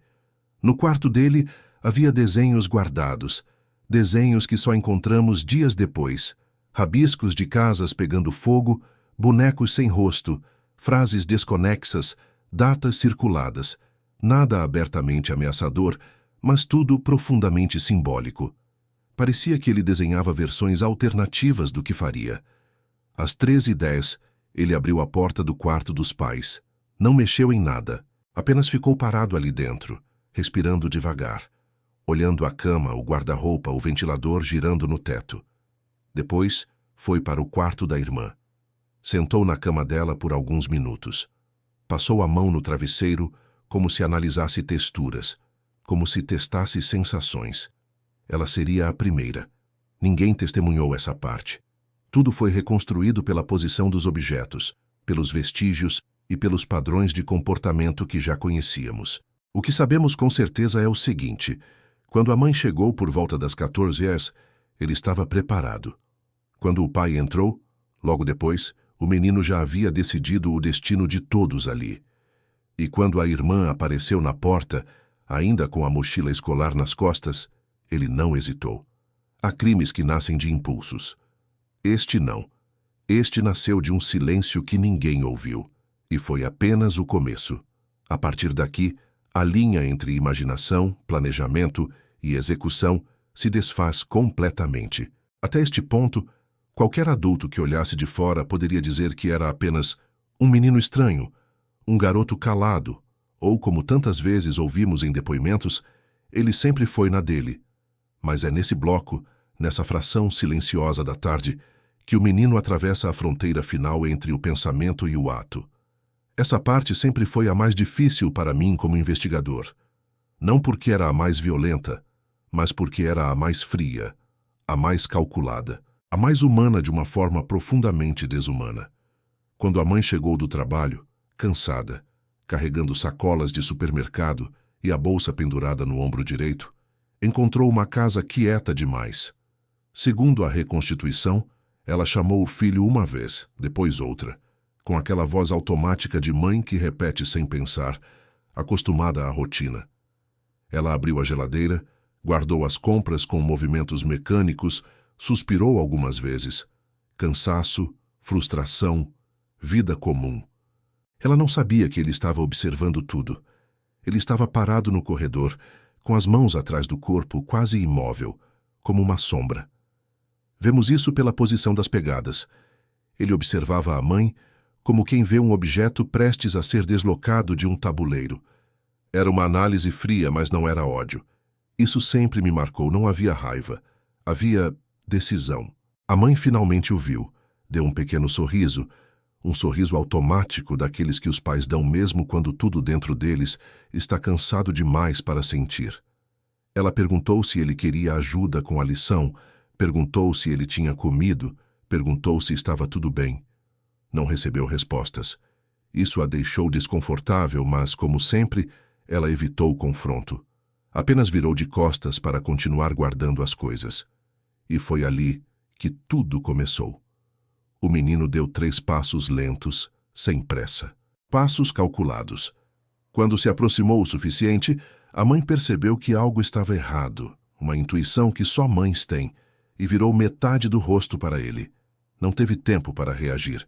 No quarto dele havia desenhos guardados, desenhos que só encontramos dias depois, rabiscos de casas pegando fogo, bonecos sem rosto, frases desconexas, datas circuladas, nada abertamente ameaçador, mas tudo profundamente simbólico. Parecia que ele desenhava versões alternativas do que faria. Às 13h10, ele abriu a porta do quarto dos pais. Não mexeu em nada, apenas ficou parado ali dentro, respirando devagar, olhando a cama, o guarda-roupa, o ventilador girando no teto. Depois, foi para o quarto da irmã. Sentou na cama dela por alguns minutos. Passou a mão no travesseiro, como se analisasse texturas, como se testasse sensações. Ela seria a primeira. Ninguém testemunhou essa parte. Tudo foi reconstruído pela posição dos objetos, pelos vestígios e pelos padrões de comportamento que já conhecíamos. O que sabemos com certeza é o seguinte: quando a mãe chegou por volta das 14h, ele estava preparado. Quando o pai entrou, logo depois, o menino já havia decidido o destino de todos ali. E quando a irmã apareceu na porta, ainda com a mochila escolar nas costas, ele não hesitou. Há crimes que nascem de impulsos. Este não. Este nasceu de um silêncio que ninguém ouviu, e foi apenas o começo. A partir daqui, a linha entre imaginação, planejamento e execução se desfaz completamente. Até este ponto, qualquer adulto que olhasse de fora poderia dizer que era apenas um menino estranho, um garoto calado, ou, como tantas vezes ouvimos em depoimentos, ele sempre foi na dele. Mas é nesse bloco, nessa fração silenciosa da tarde, que o menino atravessa a fronteira final entre o pensamento e o ato. Essa parte sempre foi a mais difícil para mim como investigador. Não porque era a mais violenta, mas porque era a mais fria, a mais calculada, a mais humana de uma forma profundamente desumana. Quando a mãe chegou do trabalho, cansada, carregando sacolas de supermercado e a bolsa pendurada no ombro direito, encontrou uma casa quieta demais. Segundo a reconstituição, ela chamou o filho uma vez, depois outra, com aquela voz automática de mãe que repete sem pensar, acostumada à rotina. Ela abriu a geladeira, guardou as compras com movimentos mecânicos, suspirou algumas vezes. Cansaço, frustração, vida comum. Ela não sabia que ele estava observando tudo. Ele estava parado no corredor, com as mãos atrás do corpo, quase imóvel, como uma sombra. Vemos isso pela posição das pegadas. Ele observava a mãe como quem vê um objeto prestes a ser deslocado de um tabuleiro. Era uma análise fria, mas não era ódio. Isso sempre me marcou, não havia raiva. Havia decisão. A mãe finalmente o viu, deu um pequeno sorriso, um sorriso automático daqueles que os pais dão mesmo quando tudo dentro deles está cansado demais para sentir. Ela perguntou se ele queria ajuda com a lição, perguntou se ele tinha comido, perguntou se estava tudo bem. Não recebeu respostas. Isso a deixou desconfortável, mas, como sempre, ela evitou o confronto. Apenas virou de costas para continuar guardando as coisas. E foi ali que tudo começou. O menino deu 3 passos lentos, sem pressa. Passos calculados. Quando se aproximou o suficiente, a mãe percebeu que algo estava errado, uma intuição que só mães têm, e virou metade do rosto para ele. Não teve tempo para reagir.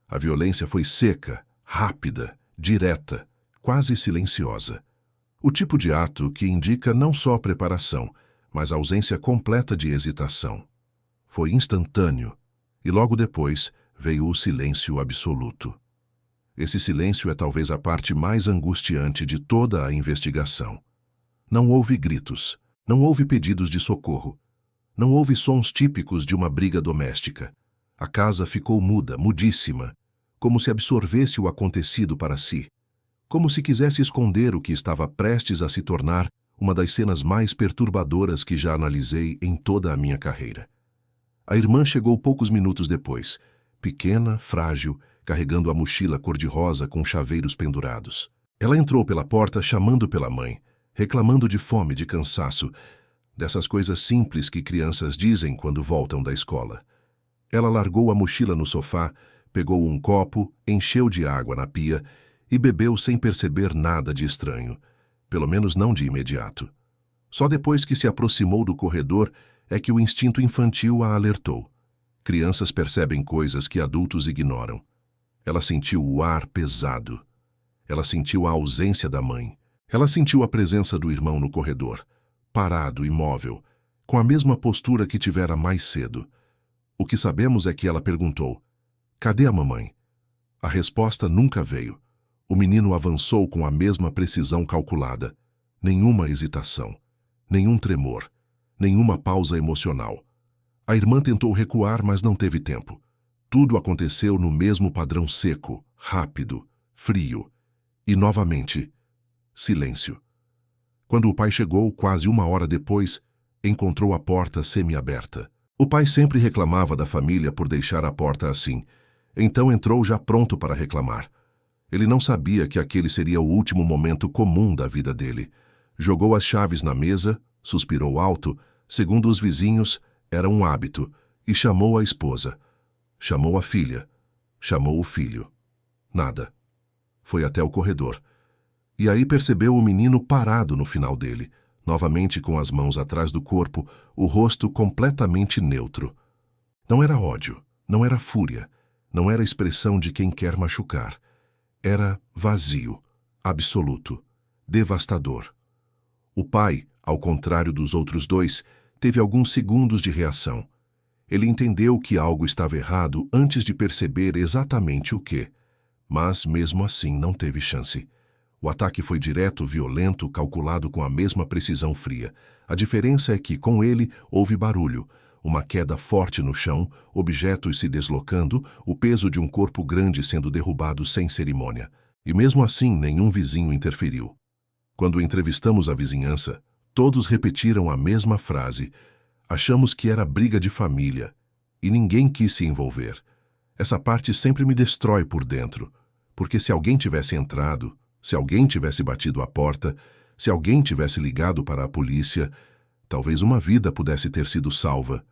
A violência foi seca, rápida, direta, quase silenciosa. O tipo de ato que indica não só preparação, mas ausência completa de hesitação. Foi instantâneo, e logo depois veio o silêncio absoluto. Esse silêncio é talvez a parte mais angustiante de toda a investigação. Não houve gritos, não houve pedidos de socorro, não houve sons típicos de uma briga doméstica. A casa ficou muda, mudíssima, como se absorvesse o acontecido para si, como se quisesse esconder o que estava prestes a se tornar uma das cenas mais perturbadoras que já analisei em toda a minha carreira. A irmã chegou poucos minutos depois, pequena, frágil, carregando a mochila cor-de-rosa com chaveiros pendurados. Ela entrou pela porta chamando pela mãe, reclamando de fome, de cansaço, dessas coisas simples que crianças dizem quando voltam da escola. Ela largou a mochila no sofá, pegou um copo, encheu de água na pia e bebeu sem perceber nada de estranho, pelo menos não de imediato. Só depois que se aproximou do corredor é que o instinto infantil a alertou. Crianças percebem coisas que adultos ignoram. Ela sentiu o ar pesado. Ela sentiu a ausência da mãe. Ela sentiu a presença do irmão no corredor, parado, imóvel, com a mesma postura que tivera mais cedo. O que sabemos é que ela perguntou: "Cadê a mamãe?" A resposta nunca veio. O menino avançou com a mesma precisão calculada. Nenhuma hesitação, nenhum tremor, nenhuma pausa emocional. A irmã tentou recuar, mas não teve tempo. Tudo aconteceu no mesmo padrão seco, rápido, frio. E, novamente, silêncio. Quando o pai chegou, quase 1 hora depois, encontrou a porta semi-aberta. O pai sempre reclamava da família por deixar a porta assim. Então entrou já pronto para reclamar. Ele não sabia que aquele seria o último momento comum da vida dele. Jogou as chaves na mesa, suspirou alto, segundo os vizinhos, era um hábito, e chamou a esposa. Chamou a filha. Chamou o filho. Nada. Foi até o corredor. E aí percebeu o menino parado no final dele, novamente com as mãos atrás do corpo, o rosto completamente neutro. Não era ódio, não era fúria. Não era a expressão de quem quer machucar. Era vazio, absoluto, devastador. O pai, ao contrário dos outros dois, teve alguns segundos de reação. Ele entendeu que algo estava errado antes de perceber exatamente o que. Mas, mesmo assim, não teve chance. O ataque foi direto, violento, calculado com a mesma precisão fria. A diferença é que, com ele, houve barulho. Uma queda forte no chão, objetos se deslocando, o peso de um corpo grande sendo derrubado sem cerimônia. E mesmo assim, nenhum vizinho interferiu. Quando entrevistamos a vizinhança, todos repetiram a mesma frase. Achamos que era briga de família, e ninguém quis se envolver. Essa parte sempre me destrói por dentro, porque se alguém tivesse entrado, se alguém tivesse batido a porta, se alguém tivesse ligado para a polícia, talvez uma vida pudesse ter sido salva.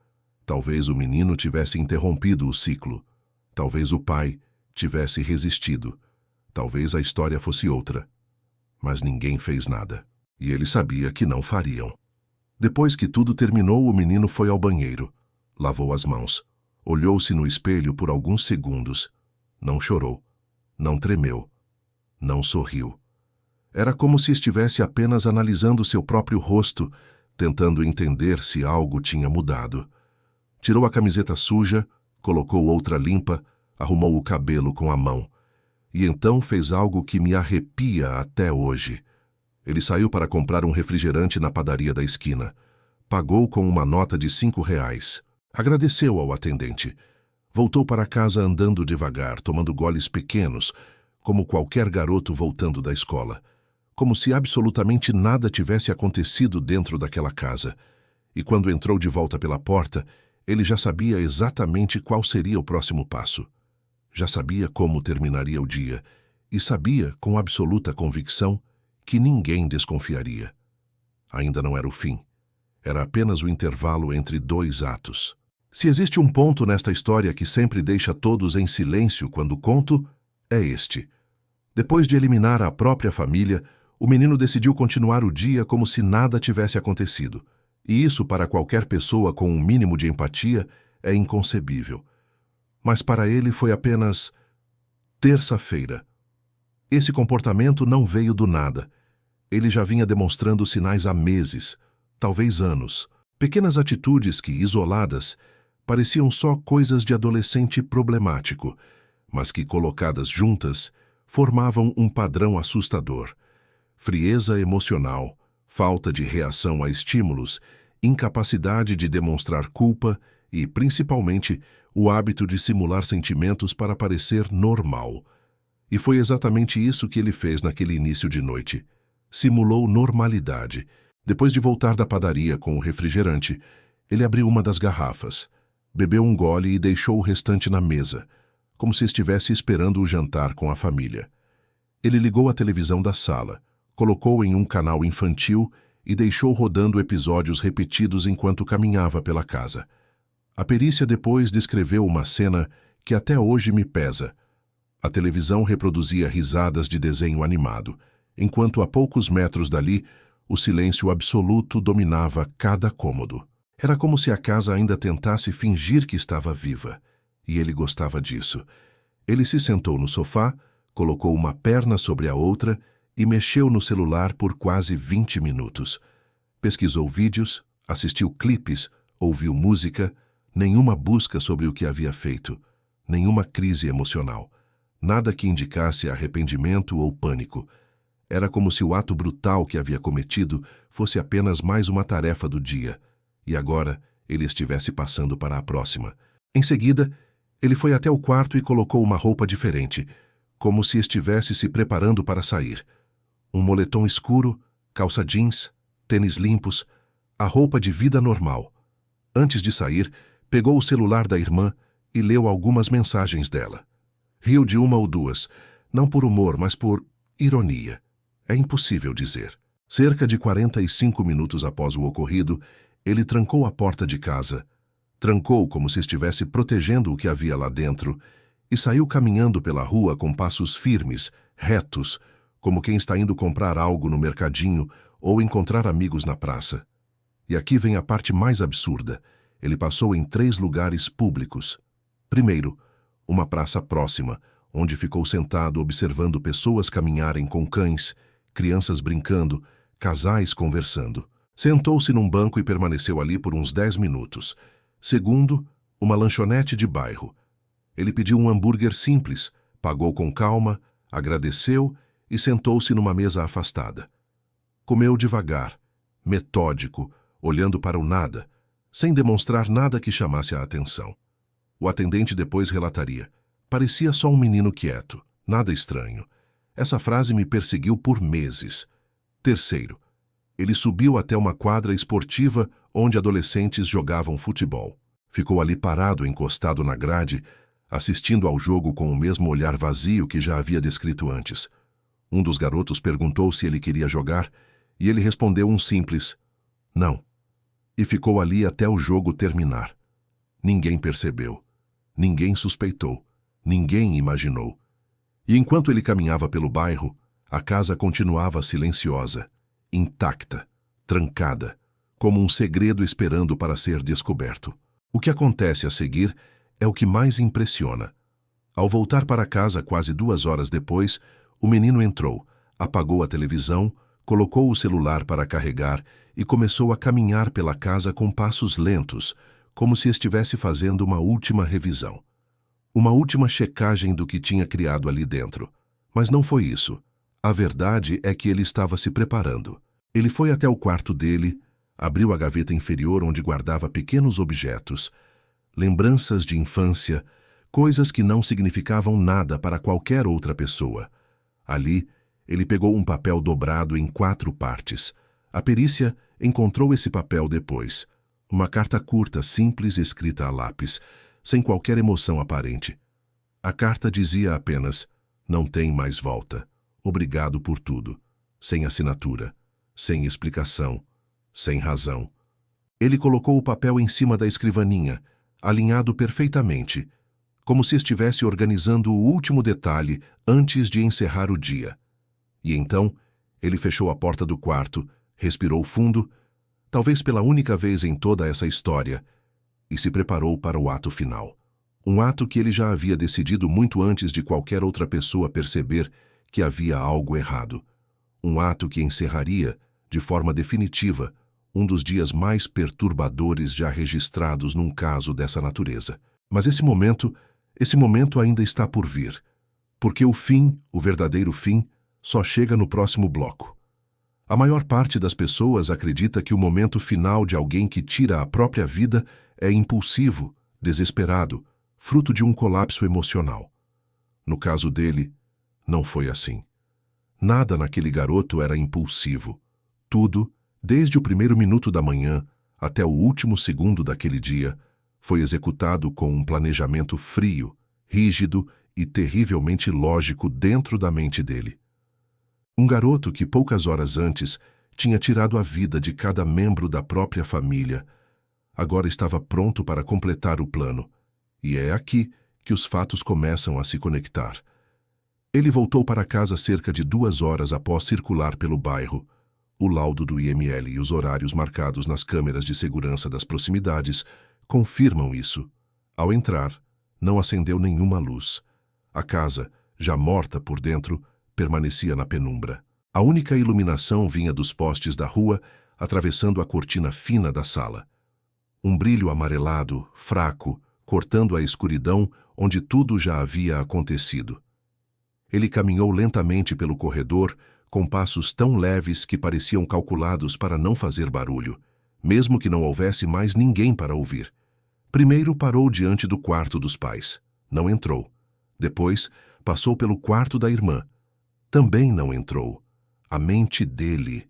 Talvez o menino tivesse interrompido o ciclo. Talvez o pai tivesse resistido. Talvez a história fosse outra. Mas ninguém fez nada. E ele sabia que não fariam. Depois que tudo terminou, o menino foi ao banheiro. Lavou as mãos. Olhou-se no espelho por alguns segundos. Não chorou. Não tremeu. Não sorriu. Era como se estivesse apenas analisando seu próprio rosto, tentando entender se algo tinha mudado. Tirou a camiseta suja, colocou outra limpa, arrumou o cabelo com a mão. E então fez algo que me arrepia até hoje. Ele saiu para comprar um refrigerante na padaria da esquina. Pagou com uma nota de R$ 5. Agradeceu ao atendente. Voltou para casa andando devagar, tomando goles pequenos, como qualquer garoto voltando da escola. Como se absolutamente nada tivesse acontecido dentro daquela casa. E quando entrou de volta pela porta, ele já sabia exatamente qual seria o próximo passo. Já sabia como terminaria o dia e sabia, com absoluta convicção, que ninguém desconfiaria. Ainda não era o fim. Era apenas o intervalo entre dois atos. Se existe um ponto nesta história que sempre deixa todos em silêncio quando conto, é este. Depois de eliminar a própria família, o menino decidiu continuar o dia como se nada tivesse acontecido. E isso, para qualquer pessoa com um mínimo de empatia, é inconcebível. Mas para ele foi apenas terça-feira. Esse comportamento não veio do nada. Ele já vinha demonstrando sinais há meses, talvez anos. Pequenas atitudes que, isoladas, pareciam só coisas de adolescente problemático, mas que, colocadas juntas, formavam um padrão assustador. Frieza emocional, falta de reação a estímulos, incapacidade de demonstrar culpa e, principalmente, o hábito de simular sentimentos para parecer normal. E foi exatamente isso que ele fez naquele início de noite. Simulou normalidade. Depois de voltar da padaria com o refrigerante, ele abriu uma das garrafas, bebeu um gole e deixou o restante na mesa, como se estivesse esperando o jantar com a família. Ele ligou a televisão da sala, colocou em um canal infantil e deixou rodando episódios repetidos enquanto caminhava pela casa. A perícia depois descreveu uma cena que até hoje me pesa. A televisão reproduzia risadas de desenho animado, enquanto a poucos metros dali, o silêncio absoluto dominava cada cômodo. Era como se a casa ainda tentasse fingir que estava viva, e ele gostava disso. Ele se sentou no sofá, colocou uma perna sobre a outra e mexeu no celular por quase 20 minutos. Pesquisou vídeos, assistiu clipes, ouviu música, nenhuma busca sobre o que havia feito, nenhuma crise emocional. Nada que indicasse arrependimento ou pânico. Era como se o ato brutal que havia cometido fosse apenas mais uma tarefa do dia, e agora ele estivesse passando para a próxima. Em seguida, ele foi até o quarto e colocou uma roupa diferente, como se estivesse se preparando para sair. Um moletom escuro, calça jeans, tênis limpos, a roupa de vida normal. Antes de sair, pegou o celular da irmã e leu algumas mensagens dela. Riu de uma ou duas, não por humor, mas por ironia. É impossível dizer. Cerca de 45 minutos após o ocorrido, ele trancou a porta de casa, trancou como se estivesse protegendo o que havia lá dentro, e saiu caminhando pela rua com passos firmes, retos, como quem está indo comprar algo no mercadinho ou encontrar amigos na praça. E aqui vem a parte mais absurda. Ele passou em 3 lugares públicos. Primeiro, uma praça próxima, onde ficou sentado observando pessoas caminharem com cães, crianças brincando, casais conversando. Sentou-se num banco e permaneceu ali por uns 10 minutos. Segundo, uma lanchonete de bairro. Ele pediu um hambúrguer simples, pagou com calma, agradeceu e sentou-se numa mesa afastada. Comeu devagar, metódico, olhando para o nada, sem demonstrar nada que chamasse a atenção. O atendente depois relataria: parecia só um menino quieto, nada estranho. Essa frase me perseguiu por meses. Terceiro, ele subiu até uma quadra esportiva onde adolescentes jogavam futebol. Ficou ali parado, encostado na grade, assistindo ao jogo com o mesmo olhar vazio que já havia descrito antes. Um dos garotos perguntou se ele queria jogar e ele respondeu um simples não. E ficou ali até o jogo terminar. Ninguém percebeu. Ninguém suspeitou. Ninguém imaginou. E enquanto ele caminhava pelo bairro, a casa continuava silenciosa, intacta, trancada, como um segredo esperando para ser descoberto. O que acontece a seguir é o que mais impressiona. Ao voltar para casa quase 2 horas depois, o menino entrou, apagou a televisão, colocou o celular para carregar e começou a caminhar pela casa com passos lentos, como se estivesse fazendo uma última revisão. Uma última checagem do que tinha criado ali dentro. Mas não foi isso. A verdade é que ele estava se preparando. Ele foi até o quarto dele, abriu a gaveta inferior onde guardava pequenos objetos, lembranças de infância, coisas que não significavam nada para qualquer outra pessoa. Ali, ele pegou um papel dobrado em 4 partes. A perícia encontrou esse papel depois. Uma carta curta, simples, escrita a lápis, sem qualquer emoção aparente. A carta dizia apenas: não tem mais volta. Obrigado por tudo. Sem assinatura, sem explicação, sem razão. Ele colocou o papel em cima da escrivaninha, alinhado perfeitamente, como se estivesse organizando o último detalhe antes de encerrar o dia. E então, ele fechou a porta do quarto, respirou fundo, talvez pela única vez em toda essa história, e se preparou para o ato final. Um ato que ele já havia decidido muito antes de qualquer outra pessoa perceber que havia algo errado. Um ato que encerraria, de forma definitiva, um dos dias mais perturbadores já registrados num caso dessa natureza. Mas esse momento ainda está por vir, porque o fim, o verdadeiro fim, só chega no próximo bloco. A maior parte das pessoas acredita que o momento final de alguém que tira a própria vida é impulsivo, desesperado, fruto de um colapso emocional. No caso dele, não foi assim. Nada naquele garoto era impulsivo. Tudo, desde o primeiro minuto da manhã até o último segundo daquele dia, foi executado com um planejamento frio, rígido e terrivelmente lógico dentro da mente dele. Um garoto que poucas horas antes tinha tirado a vida de cada membro da própria família, agora estava pronto para completar o plano. E é aqui que os fatos começam a se conectar. Ele voltou para casa cerca de 2 horas após circular pelo bairro. O laudo do IML e os horários marcados nas câmeras de segurança das proximidades confirmam isso. Ao entrar, não acendeu nenhuma luz. A casa, já morta por dentro, permanecia na penumbra. A única iluminação vinha dos postes da rua, atravessando a cortina fina da sala. Um brilho amarelado, fraco, cortando a escuridão onde tudo já havia acontecido. Ele caminhou lentamente pelo corredor, com passos tão leves que pareciam calculados para não fazer barulho, mesmo que não houvesse mais ninguém para ouvir. Primeiro parou diante do quarto dos pais. Não entrou. Depois, passou pelo quarto da irmã. Também não entrou. A mente dele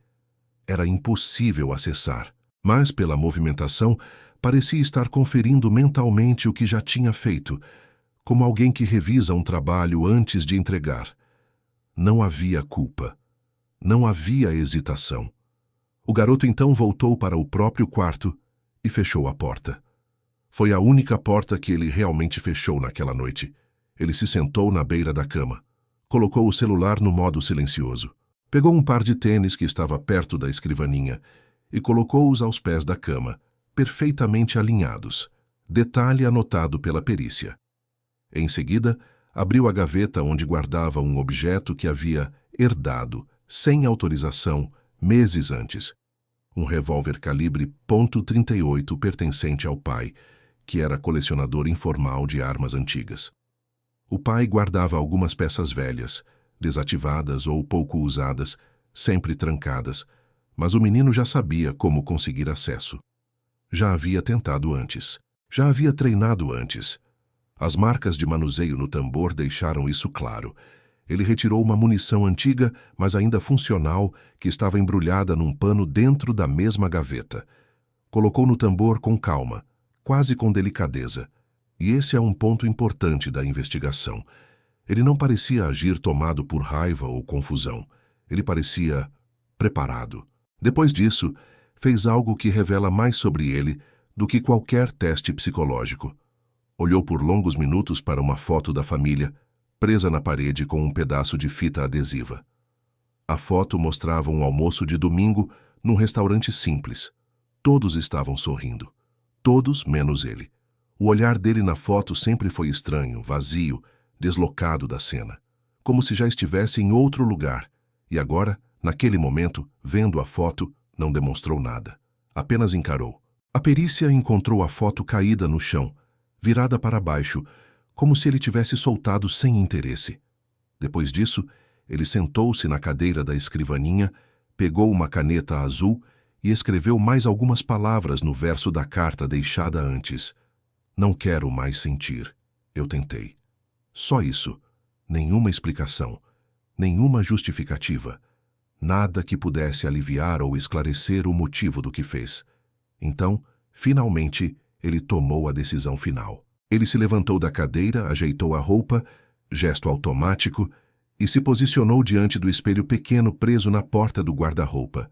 era impossível acessar, mas pela movimentação parecia estar conferindo mentalmente o que já tinha feito, como alguém que revisa um trabalho antes de entregar. Não havia culpa. Não havia hesitação. O garoto então voltou para o próprio quarto e fechou a porta. Foi a única porta que ele realmente fechou naquela noite. Ele se sentou na beira da cama. Colocou o celular no modo silencioso. Pegou um par de tênis que estava perto da escrivaninha e colocou-os aos pés da cama, perfeitamente alinhados. Detalhe anotado pela perícia. Em seguida, abriu a gaveta onde guardava um objeto que havia herdado, sem autorização, meses antes. Um revólver calibre .38 pertencente ao pai, que era colecionador informal de armas antigas. O pai guardava algumas peças velhas, desativadas ou pouco usadas, sempre trancadas, mas o menino já sabia como conseguir acesso. Já havia tentado antes. Já havia treinado antes. As marcas de manuseio no tambor deixaram isso claro. Ele retirou uma munição antiga, mas ainda funcional, que estava embrulhada num pano dentro da mesma gaveta. Colocou no tambor com calma, quase com delicadeza. E esse é um ponto importante da investigação. Ele não parecia agir tomado por raiva ou confusão. Ele parecia preparado. Depois disso, fez algo que revela mais sobre ele do que qualquer teste psicológico. Olhou por longos minutos para uma foto da família, presa na parede com um pedaço de fita adesiva. A foto mostrava um almoço de domingo num restaurante simples. Todos estavam sorrindo. Todos menos ele. O olhar dele na foto sempre foi estranho, vazio, deslocado da cena. Como se já estivesse em outro lugar. E agora, naquele momento, vendo a foto, não demonstrou nada. Apenas encarou. A perícia encontrou a foto caída no chão, virada para baixo, como se ele tivesse soltado sem interesse. Depois disso, ele sentou-se na cadeira da escrivaninha, pegou uma caneta azul e escreveu mais algumas palavras no verso da carta deixada antes. Não quero mais sentir. Eu tentei. Só isso. Nenhuma explicação. Nenhuma justificativa. Nada que pudesse aliviar ou esclarecer o motivo do que fez. Então, finalmente, ele tomou a decisão final. Ele se levantou da cadeira, ajeitou a roupa, gesto automático, e se posicionou diante do espelho pequeno preso na porta do guarda-roupa.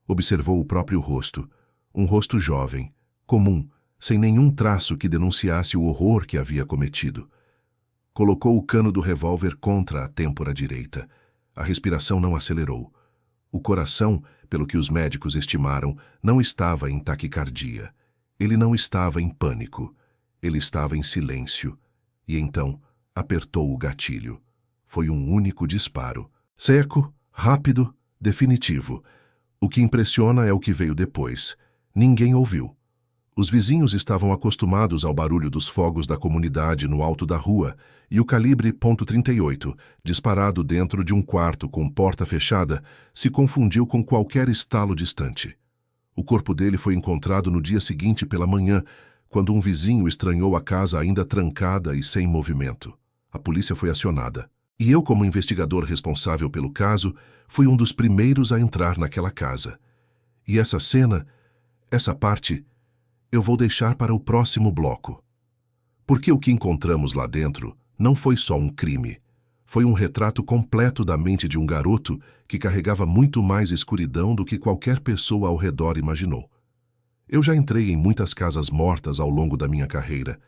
Observou o próprio rosto. Um rosto jovem, comum, sem nenhum traço que denunciasse o horror que havia cometido. Colocou o cano do revólver contra a têmpora direita. A respiração não acelerou. O coração, pelo que os médicos estimaram, não estava em taquicardia. Ele não estava em pânico. Ele estava em silêncio. E então, apertou o gatilho. Foi um único disparo. Seco, rápido, definitivo. O que impressiona é o que veio depois. Ninguém ouviu. Os vizinhos estavam acostumados ao barulho dos fogos da comunidade no alto da rua e o calibre .38, disparado dentro de um quarto com porta fechada, se confundiu com qualquer estalo distante. O corpo dele foi encontrado no dia seguinte pela manhã, quando um vizinho estranhou a casa ainda trancada e sem movimento. A polícia foi acionada. E eu, como investigador responsável pelo caso, fui um dos primeiros a entrar naquela casa. E essa cena, essa parte, eu vou deixar para o próximo bloco. Porque o que encontramos lá dentro não foi só um crime. Foi um retrato completo da mente de um garoto que carregava muito mais escuridão do que qualquer pessoa ao redor imaginou. Eu já entrei em muitas casas mortas ao longo da minha carreira.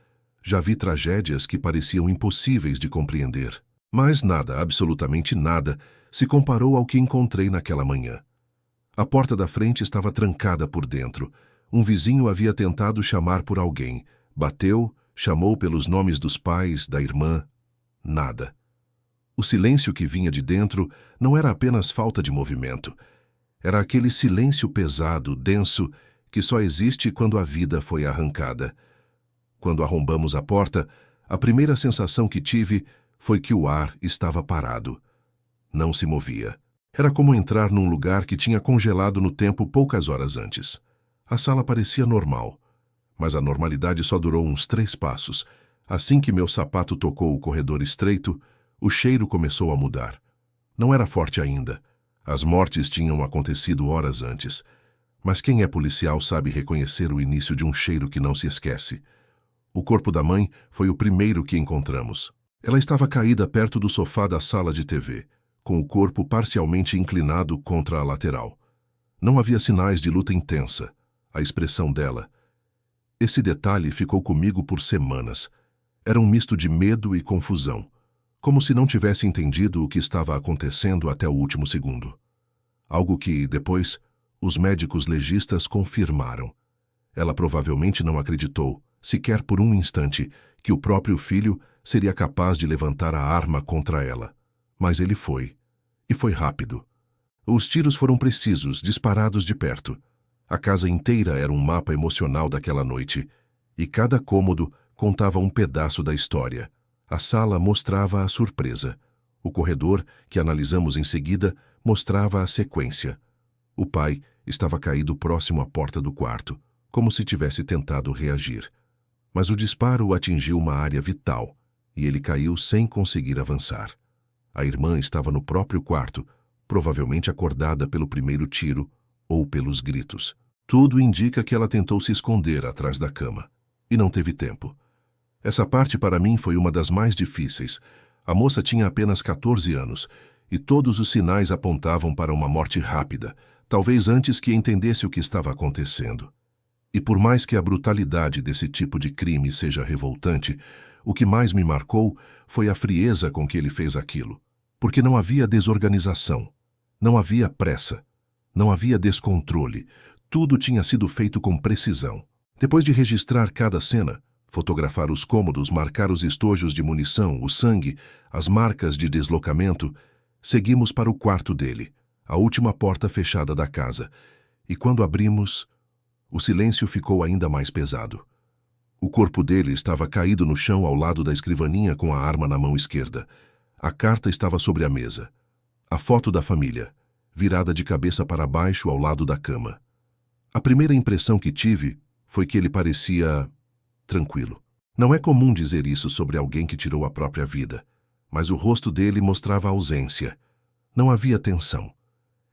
Já vi tragédias que pareciam impossíveis de compreender. Mas nada, absolutamente nada, se comparou ao que encontrei naquela manhã. A porta da frente estava trancada por dentro. Um vizinho havia tentado chamar por alguém. Bateu, chamou pelos nomes dos pais, da irmã. Nada. O silêncio que vinha de dentro não era apenas falta de movimento. Era aquele silêncio pesado, denso, que só existe quando a vida foi arrancada. Quando arrombamos a porta, a primeira sensação que tive foi que o ar estava parado. Não se movia. Era como entrar num lugar que tinha congelado no tempo poucas horas antes. A sala parecia normal, mas a normalidade só durou uns 3 passos. Assim que meu sapato tocou o corredor estreito, o cheiro começou a mudar. Não era forte ainda. As mortes tinham acontecido horas antes. Mas quem é policial sabe reconhecer o início de um cheiro que não se esquece. O corpo da mãe foi o primeiro que encontramos. Ela estava caída perto do sofá da sala de TV, com o corpo parcialmente inclinado contra a lateral. Não havia sinais de luta intensa. A expressão dela. Esse detalhe ficou comigo por semanas. Era um misto de medo e confusão, como se não tivesse entendido o que estava acontecendo até o último segundo. Algo que, depois, os médicos legistas confirmaram. Ela provavelmente não acreditou, sequer por um instante, que o próprio filho seria capaz de levantar a arma contra ela. Mas ele foi. E foi rápido. Os tiros foram precisos, disparados de perto. A casa inteira era um mapa emocional daquela noite, e cada cômodo contava um pedaço da história. A sala mostrava a surpresa. O corredor, que analisamos em seguida, mostrava a sequência. O pai estava caído próximo à porta do quarto, como se tivesse tentado reagir. Mas o disparo atingiu uma área vital, e ele caiu sem conseguir avançar. A irmã estava no próprio quarto, provavelmente acordada pelo primeiro tiro ou pelos gritos. Tudo indica que ela tentou se esconder atrás da cama, e não teve tempo. Essa parte para mim foi uma das mais difíceis. A moça tinha apenas 14 anos, e todos os sinais apontavam para uma morte rápida, talvez antes que entendesse o que estava acontecendo. E por mais que a brutalidade desse tipo de crime seja revoltante, o que mais me marcou foi a frieza com que ele fez aquilo. Porque não havia desorganização, não havia pressa, não havia descontrole. Tudo tinha sido feito com precisão. Depois de registrar cada cena, fotografar os cômodos, marcar os estojos de munição, o sangue, as marcas de deslocamento, seguimos para o quarto dele, a última porta fechada da casa. E quando abrimos, o silêncio ficou ainda mais pesado. O corpo dele estava caído no chão ao lado da escrivaninha com a arma na mão esquerda. A carta estava sobre a mesa. A foto da família, virada de cabeça para baixo ao lado da cama. A primeira impressão que tive foi que ele parecia tranquilo. Não é comum dizer isso sobre alguém que tirou a própria vida, mas o rosto dele mostrava ausência. Não havia tensão.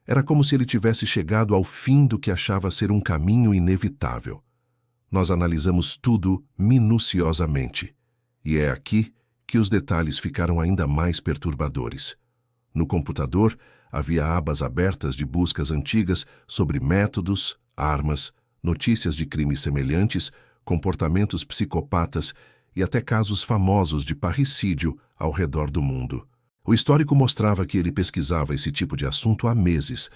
Era como se ele tivesse chegado ao fim do que achava ser um caminho inevitável. Nós analisamos tudo minuciosamente, e é aqui que os detalhes ficaram ainda mais perturbadores. No computador, havia abas abertas de buscas antigas sobre métodos, armas, notícias de crimes semelhantes, comportamentos psicopatas e até casos famosos de parricídio ao redor do mundo. O histórico mostrava que ele pesquisava esse tipo de assunto há meses.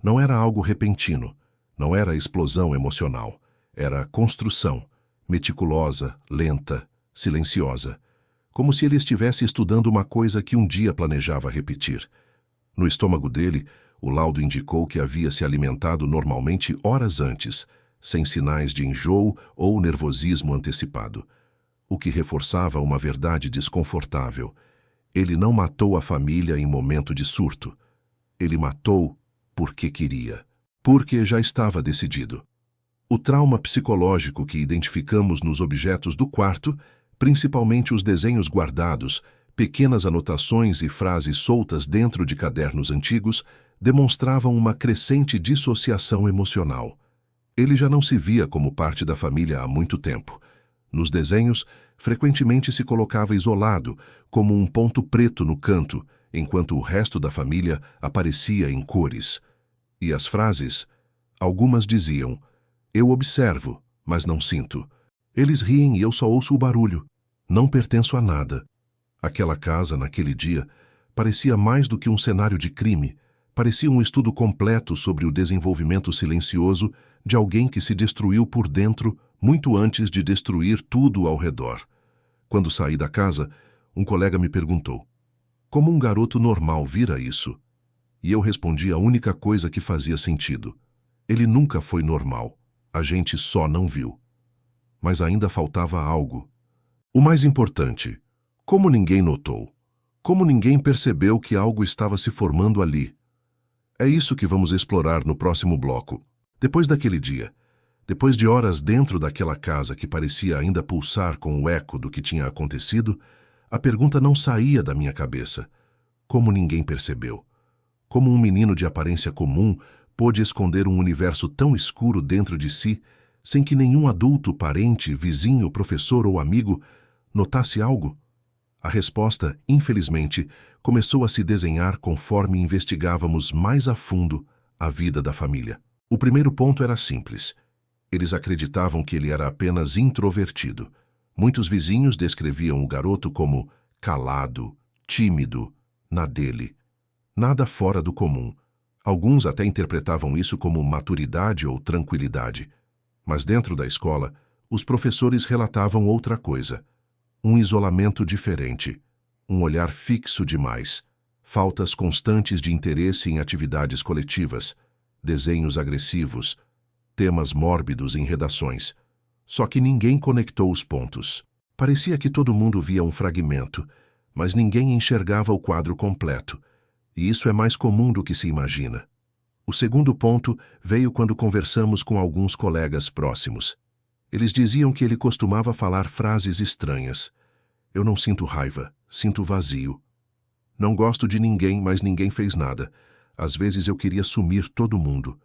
Não era algo repentino, não era explosão emocional. Era construção, meticulosa, lenta, silenciosa. Como se ele estivesse estudando uma coisa que um dia planejava repetir. No estômago dele, o laudo indicou que havia se alimentado normalmente horas antes, sem sinais de enjoo ou nervosismo antecipado. O que reforçava uma verdade desconfortável. Ele não matou a família em momento de surto. Ele matou porque queria. Porque já estava decidido. O trauma psicológico que identificamos nos objetos do quarto, principalmente os desenhos guardados, pequenas anotações e frases soltas dentro de cadernos antigos, demonstravam uma crescente dissociação emocional. Ele já não se via como parte da família há muito tempo. Nos desenhos, frequentemente se colocava isolado, como um ponto preto no canto, enquanto o resto da família aparecia em cores. E as frases? Algumas diziam: "Eu observo, mas não sinto. Eles riem e eu só ouço o barulho. Não pertenço a nada." Aquela casa, naquele dia, parecia mais do que um cenário de crime. Parecia um estudo completo sobre o desenvolvimento silencioso de alguém que se destruiu por dentro muito antes de destruir tudo ao redor. Quando saí da casa, um colega me perguntou: "Como um garoto normal vira isso?" E eu respondi a única coisa que fazia sentido: ele nunca foi normal. A gente só não viu. Mas ainda faltava algo. O mais importante: como ninguém notou? Como ninguém percebeu que algo estava se formando ali? É isso que vamos explorar no próximo bloco. Depois daquele dia, depois de horas dentro daquela casa que parecia ainda pulsar com o eco do que tinha acontecido, a pergunta não saía da minha cabeça. Como ninguém percebeu? Como um menino de aparência comum pôde esconder um universo tão escuro dentro de si, sem que nenhum adulto, parente, vizinho, professor ou amigo notasse algo? A resposta, infelizmente, começou a se desenhar conforme investigávamos mais a fundo a vida da família. O primeiro ponto era simples. Eles acreditavam que ele era apenas introvertido. Muitos vizinhos descreviam o garoto como calado, tímido, na dele. Nada fora do comum. Alguns até interpretavam isso como maturidade ou tranquilidade. Mas dentro da escola, Os professores relatavam outra coisa. Um isolamento diferente, um olhar fixo demais, faltas constantes de interesse em atividades coletivas, desenhos agressivos, temas mórbidos em redações. Só que ninguém conectou os pontos. Parecia que todo mundo via um fragmento, mas ninguém enxergava o quadro completo, e isso é mais comum do que se imagina. O segundo ponto veio quando conversamos com alguns colegas próximos. Eles diziam que ele costumava falar frases estranhas. Eu não sinto raiva, sinto vazio. Não gosto de ninguém, mas ninguém fez nada. Às vezes eu queria sumir todo mundo.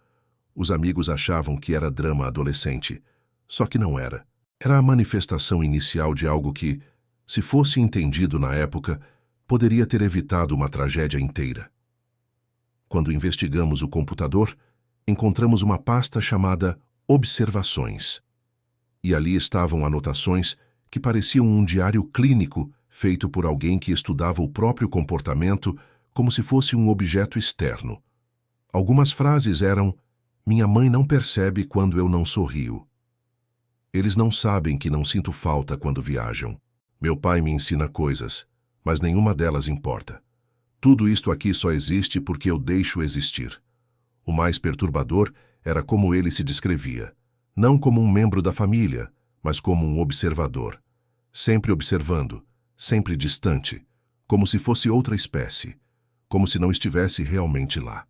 Os amigos achavam que era drama adolescente. Só que não era. Era a manifestação inicial de algo que, se fosse entendido na época, poderia ter evitado uma tragédia inteira. Quando investigamos o computador, encontramos uma pasta chamada Observações. E ali estavam anotações que pareciam um diário clínico feito por alguém que estudava o próprio comportamento como se fosse um objeto externo. Algumas frases eram: minha mãe não percebe quando eu não sorrio. Eles não sabem que não sinto falta quando viajam. Meu pai me ensina coisas, mas nenhuma delas importa. Tudo isto aqui só existe porque eu deixo existir. O mais perturbador era como ele se descrevia. Não como um membro da família, mas como um observador. Sempre observando, sempre distante, como se fosse outra espécie, como se não estivesse realmente lá.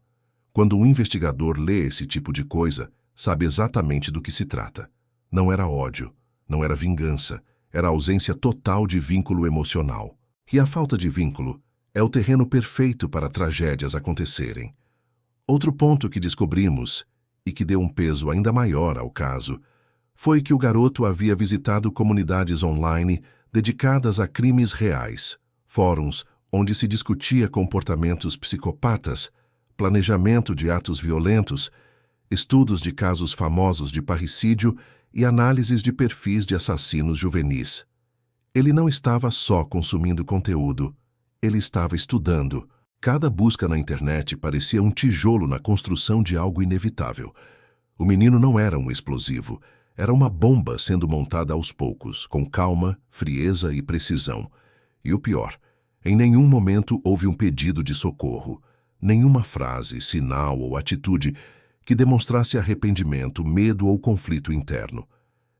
Quando um investigador lê esse tipo de coisa, sabe exatamente do que se trata. Não era ódio, não era vingança, era a ausência total de vínculo emocional. E a falta de vínculo é o terreno perfeito para tragédias acontecerem. Outro ponto que descobrimos, e que deu um peso ainda maior ao caso, foi que o garoto havia visitado comunidades online dedicadas a crimes reais, fóruns onde se discutia comportamentos psicopatas, planejamento de atos violentos, estudos de casos famosos de parricídio e análises de perfis de assassinos juvenis. Ele não estava só consumindo conteúdo, ele estava estudando. Cada busca na internet parecia um tijolo na construção de algo inevitável. O menino não era um explosivo, era uma bomba sendo montada aos poucos, com calma, frieza e precisão. E o pior, em nenhum momento houve um pedido de socorro, nenhuma frase, sinal ou atitude que demonstrasse arrependimento, medo ou conflito interno.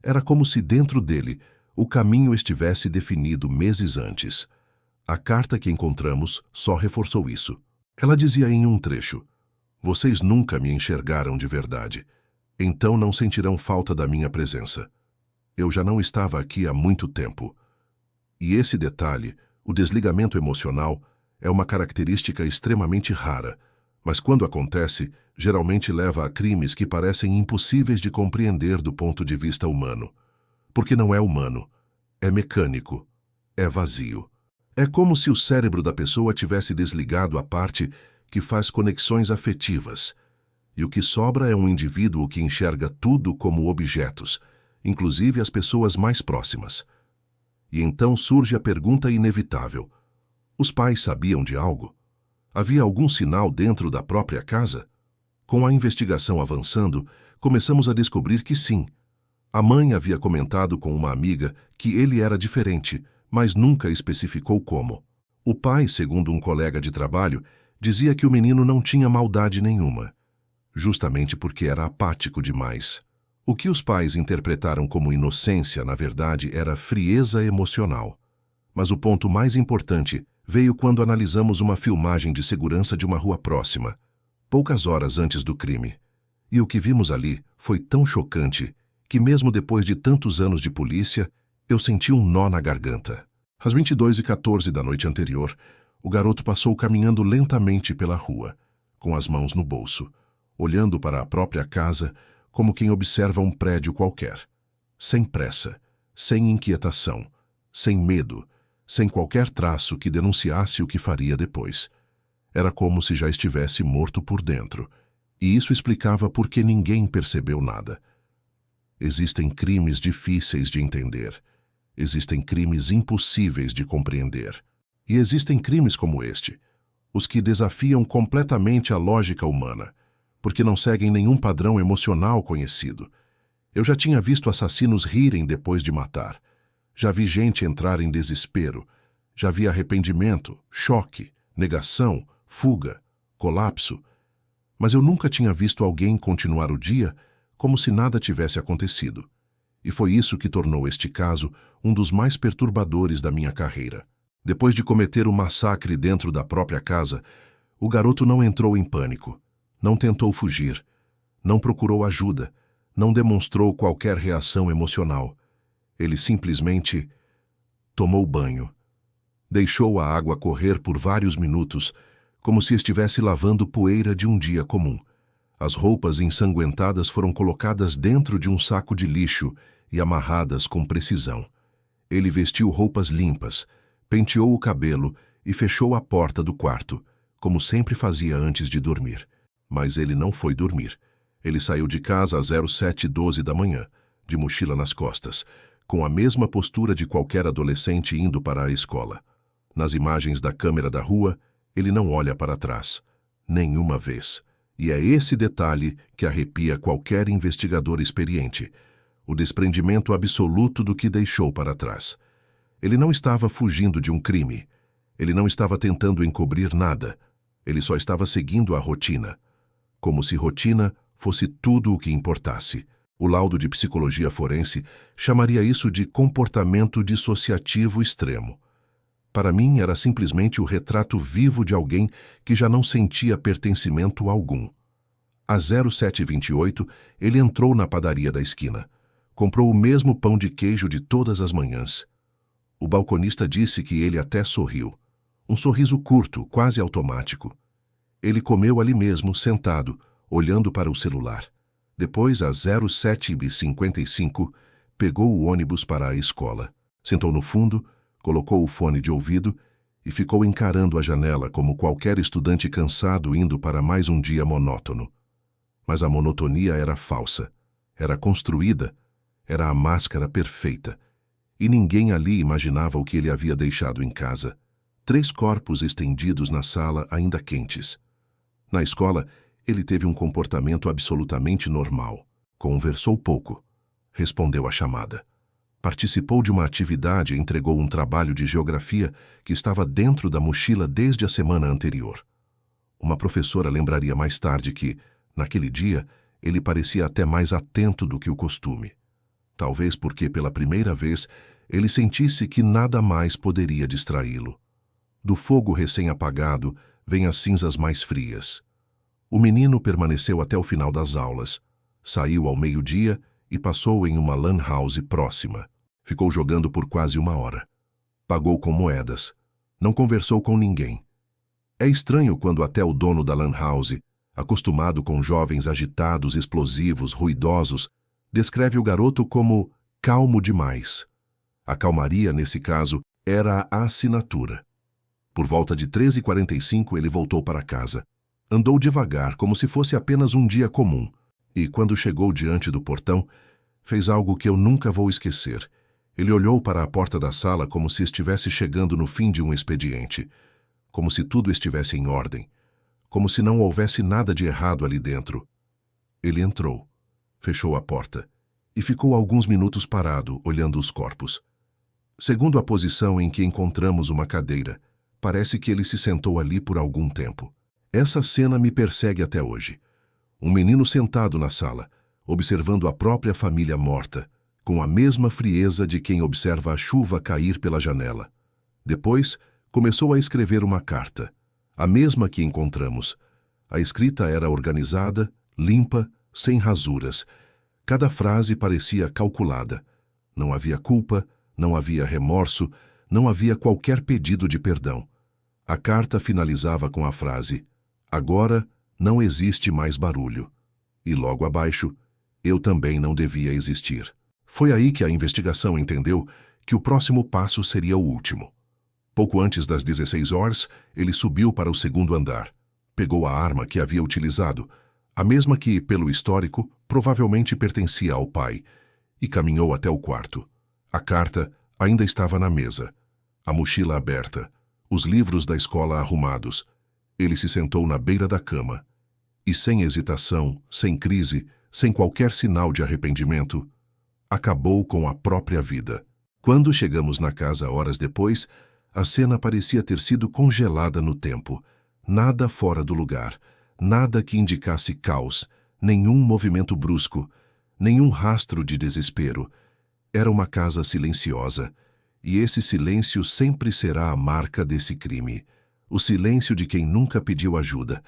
Era como se dentro dele o caminho estivesse definido meses antes. A carta que encontramos só reforçou isso. Ela dizia em um trecho: vocês nunca me enxergaram de verdade, então não sentirão falta da minha presença. Eu já não estava aqui há muito tempo. E esse detalhe, o desligamento emocional, é uma característica extremamente rara, mas quando acontece, geralmente leva a crimes que parecem impossíveis de compreender do ponto de vista humano. Porque não é humano, é mecânico, é vazio. É como se o cérebro da pessoa tivesse desligado a parte que faz conexões afetivas, e o que sobra é um indivíduo que enxerga tudo como objetos, inclusive as pessoas mais próximas. E então surge a pergunta inevitável: os pais sabiam de algo? Havia algum sinal dentro da própria casa? Com a investigação avançando, começamos a descobrir que sim. A mãe havia comentado com uma amiga que ele era diferente, mas nunca especificou como. O pai, segundo um colega de trabalho, dizia que o menino não tinha maldade nenhuma, justamente porque era apático demais. O que os pais interpretaram como inocência, na verdade, era frieza emocional. Mas o ponto mais importante veio quando analisamos uma filmagem de segurança de uma rua próxima, poucas horas antes do crime. E o que vimos ali foi tão chocante que, mesmo depois de tantos anos de polícia, eu senti um nó na garganta. Às 22h14 da noite anterior, o garoto passou caminhando lentamente pela rua, com as mãos no bolso, olhando para a própria casa como quem observa um prédio qualquer. Sem pressa, sem inquietação, sem medo, sem qualquer traço que denunciasse o que faria depois. Era como se já estivesse morto por dentro, e isso explicava por que ninguém percebeu nada. Existem crimes difíceis de entender. Existem crimes impossíveis de compreender. E existem crimes como este, os que desafiam completamente a lógica humana, porque não seguem nenhum padrão emocional conhecido. Eu já tinha visto assassinos rirem depois de matar. Já vi gente entrar em desespero. Já vi arrependimento, choque, negação, fuga, colapso. Mas eu nunca tinha visto alguém continuar o dia como se nada tivesse acontecido. E foi isso que tornou este caso um dos mais perturbadores da minha carreira. Depois de cometer o massacre dentro da própria casa, o garoto não entrou em pânico, não tentou fugir, não procurou ajuda, não demonstrou qualquer reação emocional. Ele simplesmente tomou banho. Deixou a água correr por vários minutos, como se estivesse lavando poeira de um dia comum. As roupas ensanguentadas foram colocadas dentro de um saco de lixo e amarradas com precisão. Ele vestiu roupas limpas, penteou o cabelo e fechou a porta do quarto, como sempre fazia antes de dormir. Mas ele não foi dormir. Ele saiu de casa às 07h12 da manhã, de mochila nas costas, com a mesma postura de qualquer adolescente indo para a escola. Nas imagens da câmera da rua, ele não olha para trás, nenhuma vez. E é esse detalhe que arrepia qualquer investigador experiente, o desprendimento absoluto do que deixou para trás. Ele não estava fugindo de um crime. Ele não estava tentando encobrir nada. Ele só estava seguindo a rotina. Como se rotina fosse tudo o que importasse. O laudo de psicologia forense chamaria isso de comportamento dissociativo extremo. Para mim, era simplesmente o retrato vivo de alguém que já não sentia pertencimento algum. Às 07h28, ele entrou na padaria da esquina. Comprou o mesmo pão de queijo de todas as manhãs. O balconista disse que ele até sorriu. Um sorriso curto, quase automático. Ele comeu ali mesmo, sentado, olhando para o celular. Depois, às 07h55, pegou o ônibus para a escola. Sentou no fundo, colocou o fone de ouvido e ficou encarando a janela como qualquer estudante cansado indo para mais um dia monótono. Mas a monotonia era falsa, era construída, era a máscara perfeita. E ninguém ali imaginava o que ele havia deixado em casa. 3 corpos estendidos na sala ainda quentes. Na escola, ele teve um comportamento absolutamente normal. Conversou pouco. Respondeu à chamada. Participou de uma atividade e entregou um trabalho de geografia que estava dentro da mochila desde a semana anterior. Uma professora lembraria mais tarde que, naquele dia, ele parecia até mais atento do que o costume. Talvez porque, pela primeira vez, ele sentisse que nada mais poderia distraí-lo. Do fogo recém-apagado, vêm as cinzas mais frias. O menino permaneceu até o final das aulas. Saiu ao meio-dia e passou em uma lan house próxima. Ficou jogando por quase 1 hora. Pagou com moedas. Não conversou com ninguém. É estranho quando até o dono da lan house, acostumado com jovens agitados, explosivos, ruidosos, descreve o garoto como calmo demais. A calmaria, nesse caso, era a assinatura. Por volta de 13h45, ele voltou para casa. Andou devagar, como se fosse apenas um dia comum, e, quando chegou diante do portão, fez algo que eu nunca vou esquecer. Ele olhou para a porta da sala como se estivesse chegando no fim de um expediente, como se tudo estivesse em ordem, como se não houvesse nada de errado ali dentro. Ele entrou, fechou a porta e ficou alguns minutos parado, olhando os corpos. Segundo a posição em que encontramos uma cadeira, parece que ele se sentou ali por algum tempo. Essa cena me persegue até hoje. Um menino sentado na sala, observando a própria família morta, com a mesma frieza de quem observa a chuva cair pela janela. Depois, começou a escrever uma carta, a mesma que encontramos. A escrita era organizada, limpa, sem rasuras. Cada frase parecia calculada. Não havia culpa, não havia remorso, não havia qualquer pedido de perdão. A carta finalizava com a frase: "Agora não existe mais barulho." E logo abaixo, "Eu também não devia existir." Foi aí que a investigação entendeu que o próximo passo seria o último. Pouco antes das 16 horas, ele subiu para o 2º andar. Pegou a arma que havia utilizado, a mesma que, pelo histórico, provavelmente pertencia ao pai, e caminhou até o quarto. A carta ainda estava na mesa, a mochila aberta, os livros da escola arrumados. Ele se sentou na beira da cama e, sem hesitação, sem crise, sem qualquer sinal de arrependimento, acabou com a própria vida. Quando chegamos na casa horas depois, a cena parecia ter sido congelada no tempo. Nada fora do lugar, nada que indicasse caos, nenhum movimento brusco, nenhum rastro de desespero. Era uma casa silenciosa, e esse silêncio sempre será a marca desse crime. O silêncio de quem nunca pediu ajuda,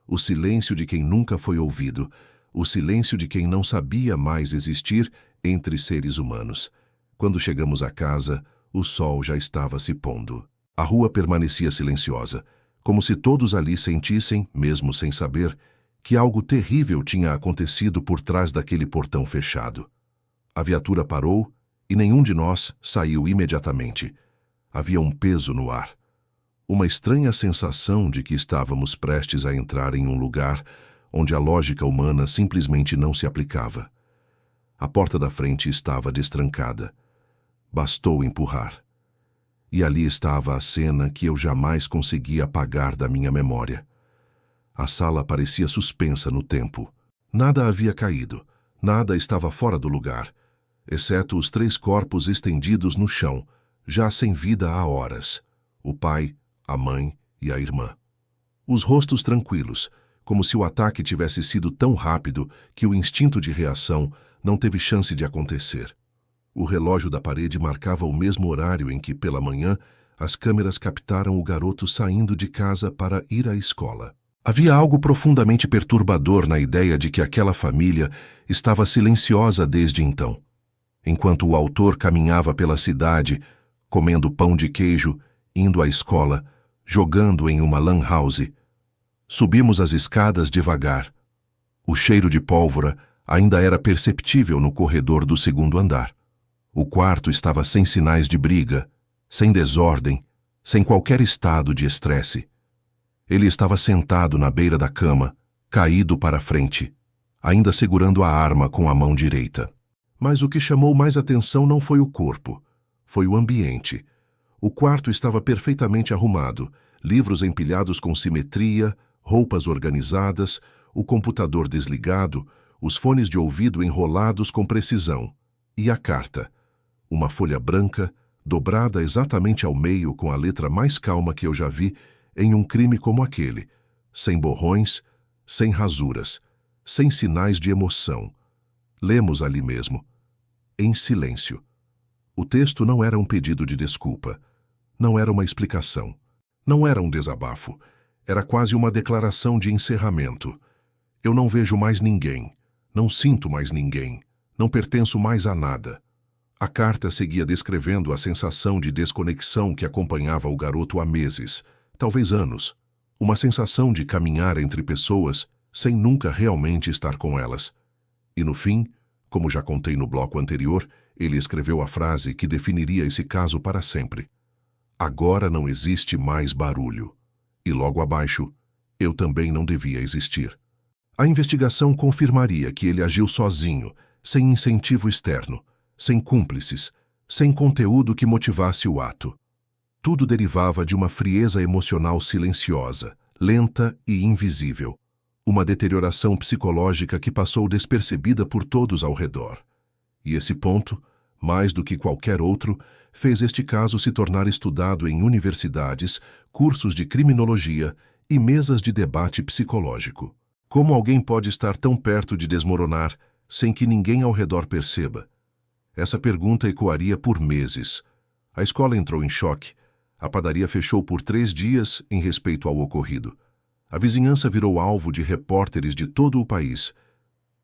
o silêncio de quem nunca foi ouvido, o silêncio de quem não sabia mais existir entre seres humanos. Quando chegamos à casa, o sol já estava se pondo. A rua permanecia silenciosa, como se todos ali sentissem, mesmo sem saber, que algo terrível tinha acontecido por trás daquele portão fechado. A viatura parou e nenhum de nós saiu imediatamente. Havia um peso no ar. Uma estranha sensação de que estávamos prestes a entrar em um lugar onde a lógica humana simplesmente não se aplicava. A porta da frente estava destrancada. Bastou empurrar. E ali estava a cena que eu jamais conseguia apagar da minha memória. A sala parecia suspensa no tempo. Nada havia caído, nada estava fora do lugar, exceto os 3 corpos estendidos no chão, já sem vida há horas: o pai, a mãe e a irmã. Os rostos tranquilos, como se o ataque tivesse sido tão rápido que o instinto de reação não teve chance de acontecer. O relógio da parede marcava o mesmo horário em que, pela manhã, as câmeras captaram o garoto saindo de casa para ir à escola. Havia algo profundamente perturbador na ideia de que aquela família estava silenciosa desde então. Enquanto o autor caminhava pela cidade, comendo pão de queijo, indo à escola, jogando em uma lan house. Subimos as escadas devagar. O cheiro de pólvora ainda era perceptível no corredor do 2º andar. O quarto estava sem sinais de briga, sem desordem, sem qualquer estado de estresse. Ele estava sentado na beira da cama, caído para a frente, ainda segurando a arma com a mão direita. Mas o que chamou mais atenção não foi o corpo, foi o ambiente. O quarto estava perfeitamente arrumado, livros empilhados com simetria, roupas organizadas, o computador desligado, os fones de ouvido enrolados com precisão. E a carta, uma folha branca, dobrada exatamente ao meio com a letra mais calma que eu já vi em um crime como aquele, sem borrões, sem rasuras, sem sinais de emoção. Lemos ali mesmo, em silêncio. O texto não era um pedido de desculpa, não era uma explicação, não era um desabafo, era quase uma declaração de encerramento. Eu não vejo mais ninguém, não sinto mais ninguém, não pertenço mais a nada. A carta seguia descrevendo a sensação de desconexão que acompanhava o garoto há meses, talvez anos. Uma sensação de caminhar entre pessoas sem nunca realmente estar com elas. E no fim, como já contei no bloco anterior, ele escreveu a frase que definiria esse caso para sempre. Agora não existe mais barulho. E logo abaixo, eu também não devia existir. A investigação confirmaria que ele agiu sozinho, sem incentivo externo, sem cúmplices, sem conteúdo que motivasse o ato. Tudo derivava de uma frieza emocional silenciosa, lenta e invisível. Uma deterioração psicológica que passou despercebida por todos ao redor. E esse ponto, mais do que qualquer outro, fez este caso se tornar estudado em universidades, cursos de criminologia e mesas de debate psicológico. Como alguém pode estar tão perto de desmoronar sem que ninguém ao redor perceba? Essa pergunta ecoaria por meses. A escola entrou em choque. A padaria fechou por 3 dias em respeito ao ocorrido. A vizinhança virou alvo de repórteres de todo o país,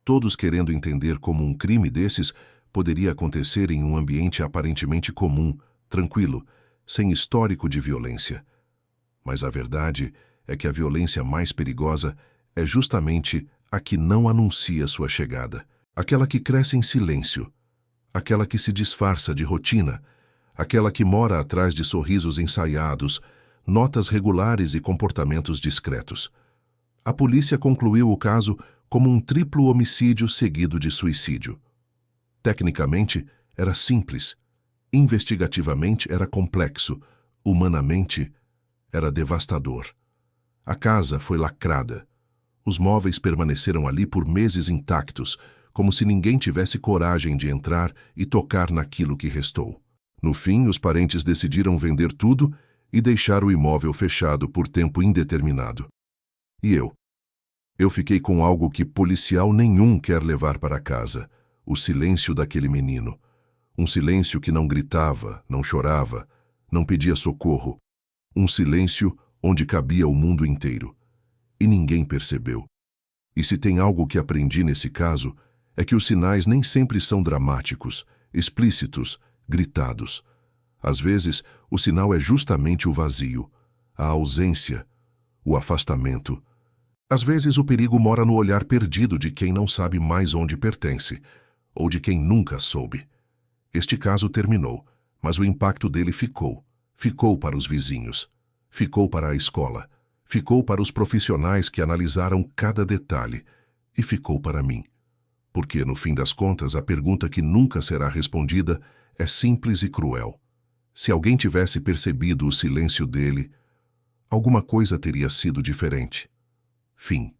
todos querendo entender como um crime desses poderia acontecer em um ambiente aparentemente comum, tranquilo, sem histórico de violência. Mas a verdade é que a violência mais perigosa é justamente a que não anuncia sua chegada, aquela que cresce em silêncio, aquela que se disfarça de rotina, aquela que mora atrás de sorrisos ensaiados, notas regulares e comportamentos discretos. A polícia concluiu o caso como um triplo homicídio seguido de suicídio. Tecnicamente, era simples. Investigativamente, era complexo. Humanamente, era devastador. A casa foi lacrada. Os móveis permaneceram ali por meses intactos, como se ninguém tivesse coragem de entrar e tocar naquilo que restou. No fim, os parentes decidiram vender tudo e deixar o imóvel fechado por tempo indeterminado. E eu? Eu fiquei com algo que policial nenhum quer levar para casa: o silêncio daquele menino. Um silêncio que não gritava, não chorava, não pedia socorro. Um silêncio onde cabia o mundo inteiro. E ninguém percebeu. E se tem algo que aprendi nesse caso, é que os sinais nem sempre são dramáticos, explícitos, gritados. Às vezes, o sinal é justamente o vazio, a ausência, o afastamento. Às vezes, o perigo mora no olhar perdido de quem não sabe mais onde pertence, ou de quem nunca soube. Este caso terminou, mas o impacto dele ficou. Ficou para os vizinhos, ficou para a escola, ficou para os profissionais que analisaram cada detalhe e ficou para mim. Porque, no fim das contas, a pergunta que nunca será respondida é simples e cruel. Se alguém tivesse percebido o silêncio dele, alguma coisa teria sido diferente. Fim.